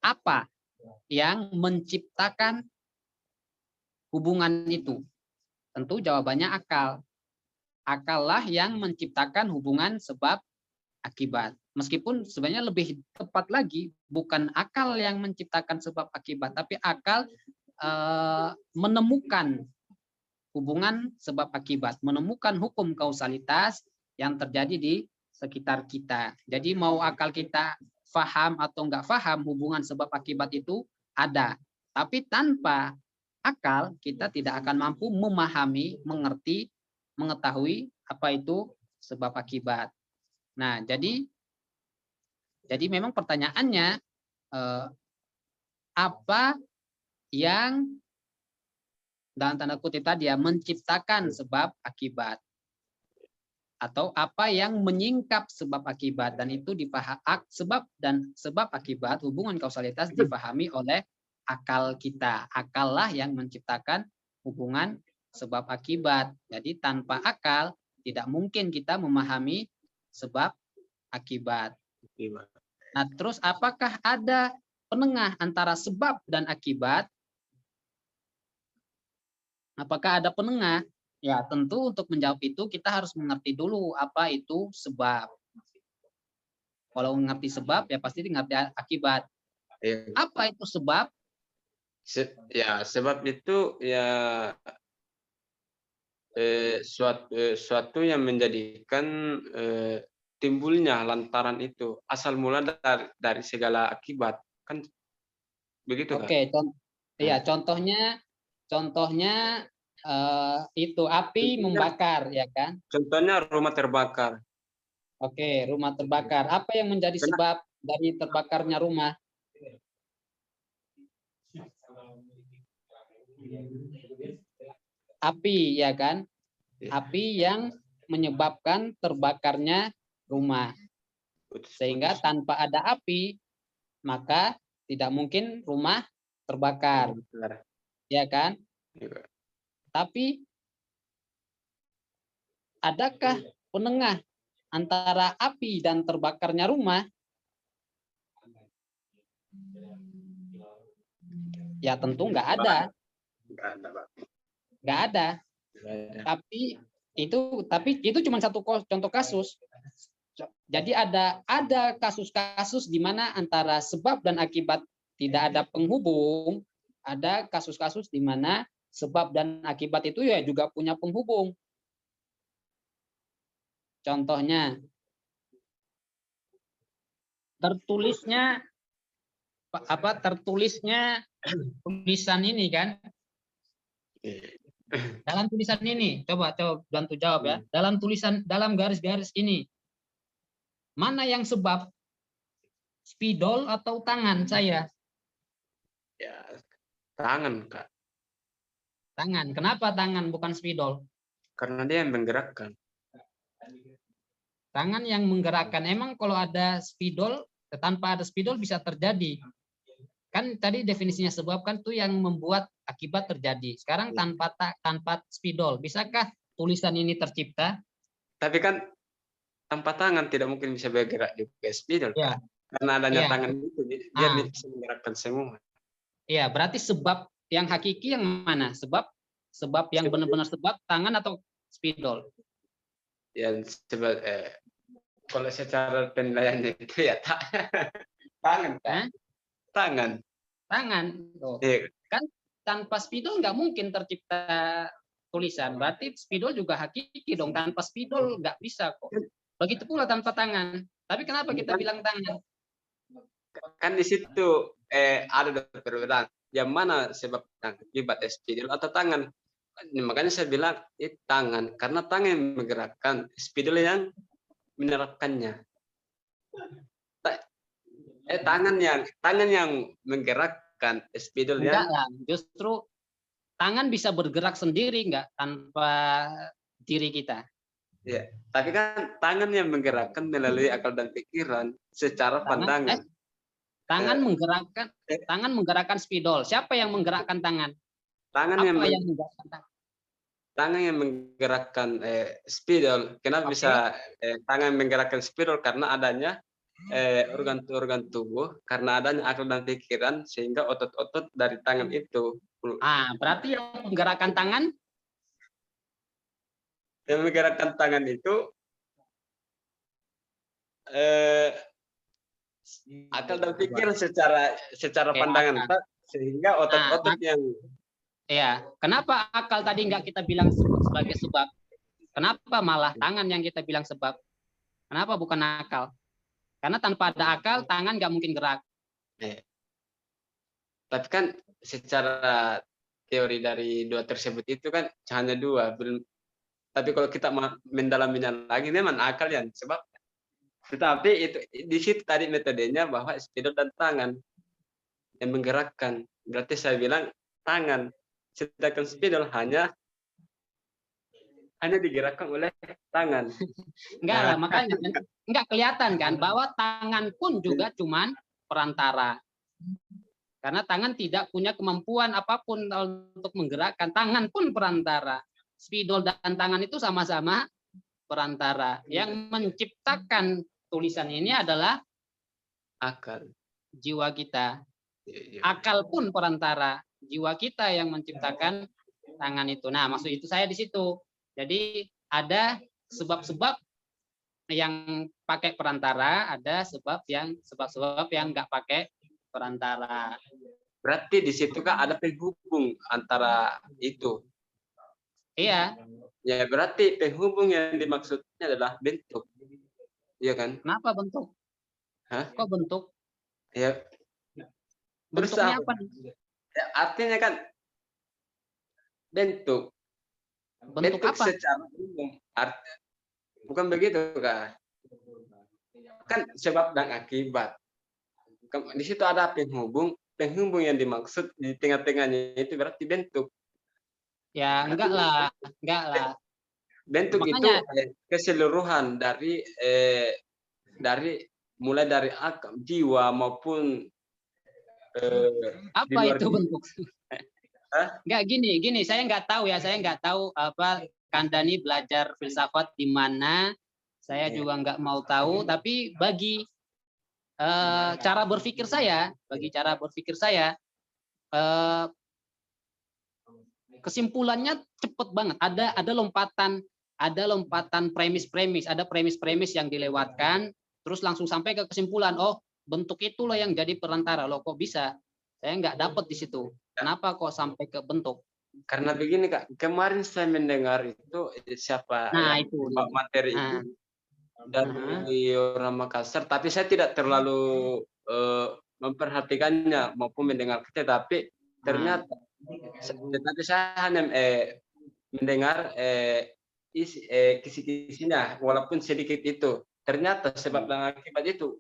apa yang menciptakan hubungan itu? Tentu jawabannya akal. Akallah yang menciptakan hubungan sebab akibat. Meskipun sebenarnya lebih tepat lagi, bukan akal yang menciptakan sebab akibat, tapi akal menemukan hubungan sebab akibat, menemukan hukum kausalitas yang terjadi di sekitar kita. Jadi mau akal kita faham atau enggak faham, hubungan sebab akibat itu ada. Tapi tanpa akal kita tidak akan mampu memahami, mengerti, mengetahui apa itu sebab akibat. Nah, jadi memang pertanyaannya apa yang dalam tanda kutip tadi ya menciptakan sebab akibat, atau apa yang menyingkap sebab akibat, dan itu sebab akibat hubungan kausalitas dipahami oleh akal kita. Akallah yang menciptakan hubungan sebab akibat. Jadi tanpa akal tidak mungkin kita memahami sebab akibat. Nah, terus apakah ada penengah antara sebab dan akibat? Apakah ada penengah? Ya, tentu untuk menjawab itu kita harus mengerti dulu apa itu sebab. Kalau mengerti sebab ya pasti mengerti akibat. Apa itu sebab? Ya, sebab itu ya suatu yang menjadikan timbulnya lantaran itu asal mula dari segala akibat, kan begitu kan? Oke, ya contohnya itu api membakar, ya kan? Contohnya rumah terbakar. Oke, rumah terbakar. Apa yang menjadi sebab dari terbakarnya rumah? Api, ya kan? Api yang menyebabkan terbakarnya rumah. Sehingga tanpa ada api, maka tidak mungkin rumah terbakar. Ya kan? Tapi adakah penengah antara api dan terbakarnya rumah? Ya tentu nggak ada. Nggak ada. Tapi itu cuma satu contoh kasus. Jadi ada kasus-kasus di mana antara sebab dan akibat tidak ada penghubung. Ada kasus-kasus di mana sebab dan akibat itu ya juga punya penghubung. Contohnya tertulisnya tulisan ini kan? Dalam tulisan ini, coba bantu jawab ya. Dalam garis-garis ini, mana yang sebab? Spidol atau tangan saya? Ya, tangan, Kak. Tangan. Kenapa tangan bukan spidol? Karena dia yang menggerakkan. Tangan yang menggerakkan. Emang kalau ada spidol, tanpa ada spidol bisa terjadi. Kan tadi definisinya sebab kan tuh yang membuat akibat terjadi. Sekarang tanpa spidol, bisakah tulisan ini tercipta? Tapi kan tanpa tangan tidak mungkin bisa bergerak juga spidol. Ya. Karena adanya tangan itu dia bisa menggerakkan semua. Iya, berarti sebab yang hakiki yang mana? Sebab yang benar-benar sebab tangan atau spidol? Yang sebab kalau secara penilaiannya itu ya tangan. Tangan. Oh. Kan tanpa spidol nggak mungkin tercipta tulisan. Berarti spidol juga hakiki dong. Tanpa spidol nggak bisa kok. Begitu pula tanpa tangan. Tapi kenapa kita bilang tangan? Kan di situ ada perbedaan. Yang mana sebab akibat spidol atau tangan? Makanya saya bilang tangan. Karena tangan yang menggerakkan, spidol yang menerapkannya. Tangan yang menggerakkan, spidol yang justru tangan bisa bergerak sendiri nggak tanpa diri kita. Ya, tapi kan tangan yang menggerakkan melalui akal dan pikiran secara pandangan. Tangan menggerakkan spidol. Siapa yang menggerakkan tangan? Tangan Apa yang yang menggerakkan tangan? tangan yang menggerakkan spidol. Kenapa Oke. bisa tangan menggerakkan spidol? Karena adanya organ-organ tubuh, karena adanya akal dan pikiran, sehingga otot-otot dari tangan itu. Berarti yang menggerakkan tangan Yang menggerakkan tangan itu akal dan pikiran secara pandangan, sehingga otot-otot yang ya. Kenapa akal tadi nggak kita bilang sebagai sebab? Kenapa malah tangan yang kita bilang sebab? Kenapa bukan akal? Karena tanpa ada akal, tangan nggak mungkin gerak. Tapi kan secara teori dari dua tersebut itu kan hanya dua. Tapi kalau kita mendalaminya lagi, memang akal yang sebab. Tetapi itu di situ tadi metodenya bahwa spidol dan tangan yang menggerakkan. Berarti saya bilang tangan, sedangkan spidol hanya digerakkan oleh tangan. Enggak lah, makanya enggak kelihatan kan bahwa tangan pun juga cuman perantara. Karena tangan tidak punya kemampuan apapun untuk menggerakkan. Tangan pun perantara. Spidol dan tangan itu sama-sama perantara. Yang menciptakan tulisan ini adalah Akal. Jiwa kita. Akal pun perantara. Jiwa kita yang menciptakan tangan itu. Nah, maksud itu saya di situ. Jadi ada sebab-sebab yang pakai perantara, ada sebab-sebab yang nggak pakai perantara. Berarti di situ kan ada penghubung antara itu. Iya. Ya, berarti penghubung yang dimaksudnya adalah bentuk. Iya kan? Kenapa bentuk? Hah? Kok bentuk? Ya. Bentuknya apa? Ya, artinya kan bentuk. Bentuk apa? Secara umum. Bukan begitu kan? Kan sebab dan akibat. Di situ ada penghubung yang dimaksud di tengah-tengahnya itu berarti bentuk. Ya, enggak lah. Bentuk Makanya, itu keseluruhan dari mulai dari akal, jiwa maupun apa itu bentuk? Enggak gini, saya nggak tahu ya, apa Kandani belajar filsafat di mana, saya juga nggak mau tahu, tapi bagi cara berpikir saya, kesimpulannya cepet banget. Ada lompatan premis-premis, ada premis-premis yang dilewatkan, terus langsung sampai ke kesimpulan. Oh, bentuk itulah yang jadi perantara. Loh, kok bisa? Saya nggak dapat di situ. Kenapa kok sampai ke bentuk? Karena begini Kak, kemarin saya mendengar itu siapa yang itu materi itu dari orang Makassar, tapi saya tidak terlalu memperhatikannya maupun mendengar, tetapi ternyata saya hanya mendengar kisi-kisinya walaupun sedikit itu. Ternyata sebab dan akibat itu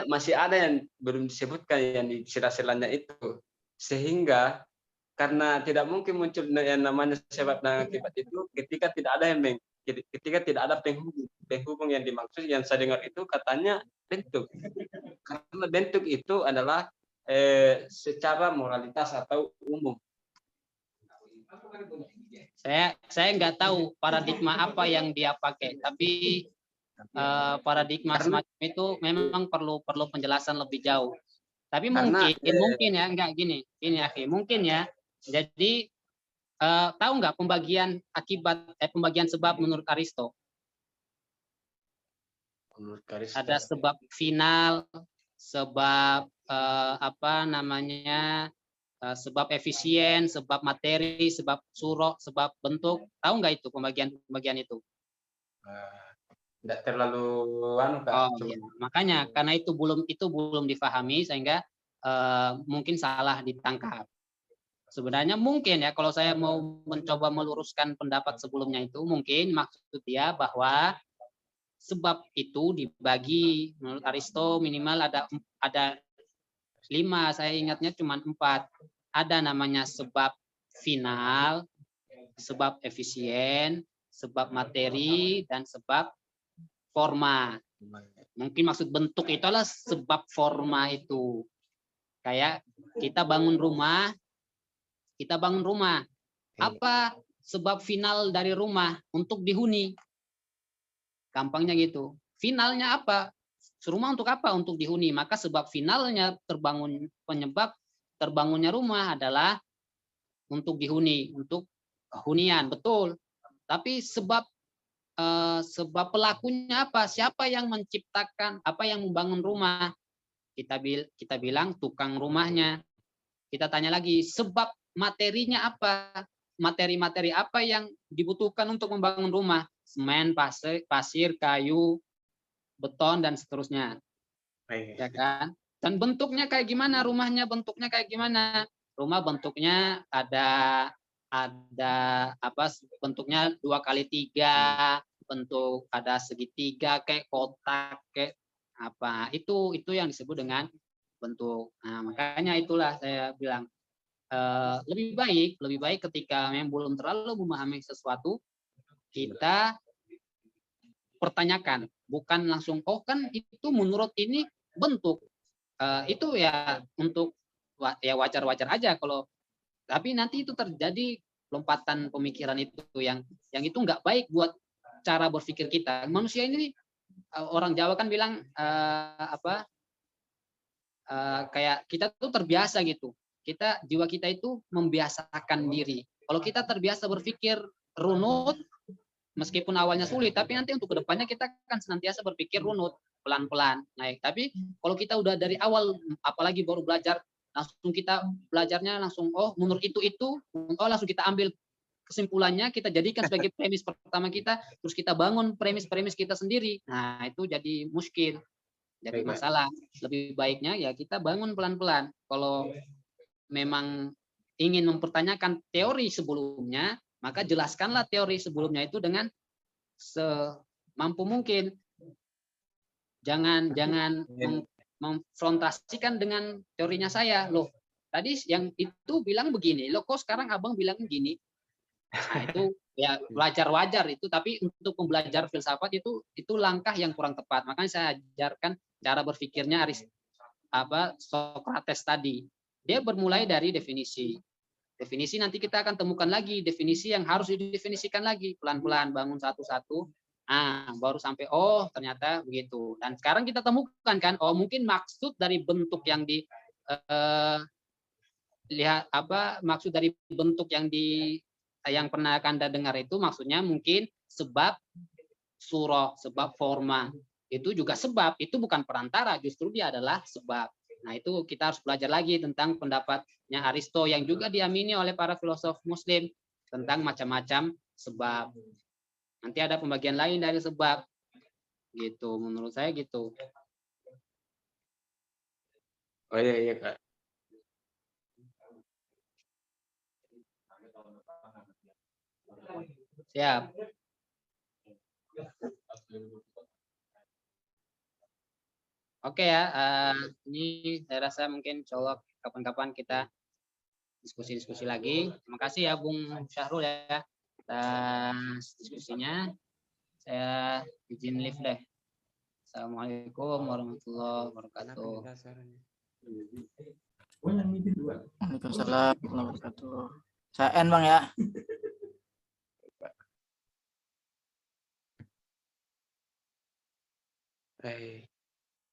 masih ada yang belum disebutkan yang di sela-selanya itu, sehingga karena tidak mungkin muncul yang namanya sebab dan akibat itu ketika tidak ada penghubung yang dimaksud. Yang saya dengar itu katanya bentuk, karena bentuk itu adalah secara moralitas atau umum. Saya nggak tahu paradigma apa yang dia pakai, tapi paradigma semacam itu memang perlu penjelasan lebih jauh. Tapi mungkin ya, enggak gini Akhi, mungkin ya. Jadi tahu nggak pembagian sebab menurut Aristo? Ada sebab final, sebab sebab efisien, sebab materi, sebab surok, sebab bentuk. Tahu nggak itu pembagian itu? Tidak terlalu iya. Makanya karena itu belum difahami sehingga mungkin salah ditangkap. Sebenarnya mungkin ya, kalau saya mau mencoba meluruskan pendapat sebelumnya itu, mungkin maksud dia bahwa sebab itu dibagi menurut Aristo minimal ada 5, saya ingatnya cuma 4. Ada namanya sebab final, sebab efisien, sebab materi, dan sebab forma. Mungkin maksud bentuk itu adalah sebab forma itu. Kayak kita bangun rumah, apa sebab final dari rumah? Untuk dihuni. Gampangnya gitu. Finalnya apa? Rumah untuk apa? Untuk dihuni. Maka sebab finalnya penyebab terbangunnya rumah adalah untuk dihuni, untuk hunian, betul. Tapi sebab pelakunya apa? Siapa yang menciptakan, apa yang membangun rumah? Kita bilang tukang rumahnya. Kita tanya lagi, sebab materinya apa? Materi-materi apa yang dibutuhkan untuk membangun rumah? Semen, pasir, kayu, beton, dan seterusnya. Ya kan? Dan bentuknya kayak gimana? Rumahnya bentuknya kayak gimana? Rumah bentuknya ada apa? Bentuknya 2x3, bentuk ada segitiga, kayak kotak, kayak apa? Itu yang disebut dengan bentuk. Nah, makanya itulah saya bilang lebih baik ketika memang belum terlalu memahami sesuatu, kita pertanyakan, bukan langsung oh kan itu menurut ini bentuk. Itu ya untuk ya wajar-wajar aja kalau, tapi nanti itu terjadi lompatan pemikiran itu yang itu nggak baik buat cara berpikir kita. Manusia ini orang Jawa kan bilang kayak kita tuh terbiasa gitu. Jiwa kita itu membiasakan diri. Kalau kita terbiasa berpikir runut, meskipun awalnya sulit, tapi nanti untuk kedepannya kita akan senantiasa berpikir runut, pelan-pelan naik. Tapi kalau kita udah dari awal, apalagi baru belajar, langsung kita belajarnya langsung, oh menurut itu, oh langsung kita ambil kesimpulannya, kita jadikan sebagai premis pertama kita, terus kita bangun premis-premis kita sendiri. Nah itu jadi muskil, jadi masalah. Lebih baiknya ya kita bangun pelan-pelan. Kalau memang ingin mempertanyakan teori sebelumnya, maka jelaskanlah teori sebelumnya itu dengan semampu mungkin. Jangan memfrontasikan dengan teorinya saya. Loh, tadi yang itu bilang begini, loh kok sekarang abang bilang gini. Nah, itu ya wajar itu, tapi untuk pembelajar filsafat itu langkah yang kurang tepat. Makanya saya ajarkan cara berpikirnya Socrates tadi. Dia bermulai dari definisi. Definisi nanti kita akan temukan lagi definisi yang harus didefinisikan lagi pelan-pelan, bangun satu-satu. Baru sampai oh ternyata begitu. Dan sekarang kita temukan kan, oh mungkin maksud dari bentuk yang maksud dari bentuk yang pernah Anda dengar itu maksudnya mungkin sebab surah, sebab forma. Itu juga sebab, itu bukan perantara, justru dia adalah sebab. Nah, itu kita harus belajar lagi tentang pendapatnya Aristo yang juga diamini oleh para filosof muslim tentang macam-macam sebab. Nanti ada pembagian lain dari sebab. Gitu, menurut saya gitu. Oh iya Kak. Siap. Oke ya, ini saya rasa mungkin insya Allah kapan-kapan kita diskusi-diskusi lagi. Terima kasih ya Bung Syahrul ya atas diskusinya. Saya izin live deh. Assalamualaikum warahmatullahi wabarakatuh. Waalaikumsalam warahmatullahi wabarakatuh. Saya end Bang ya.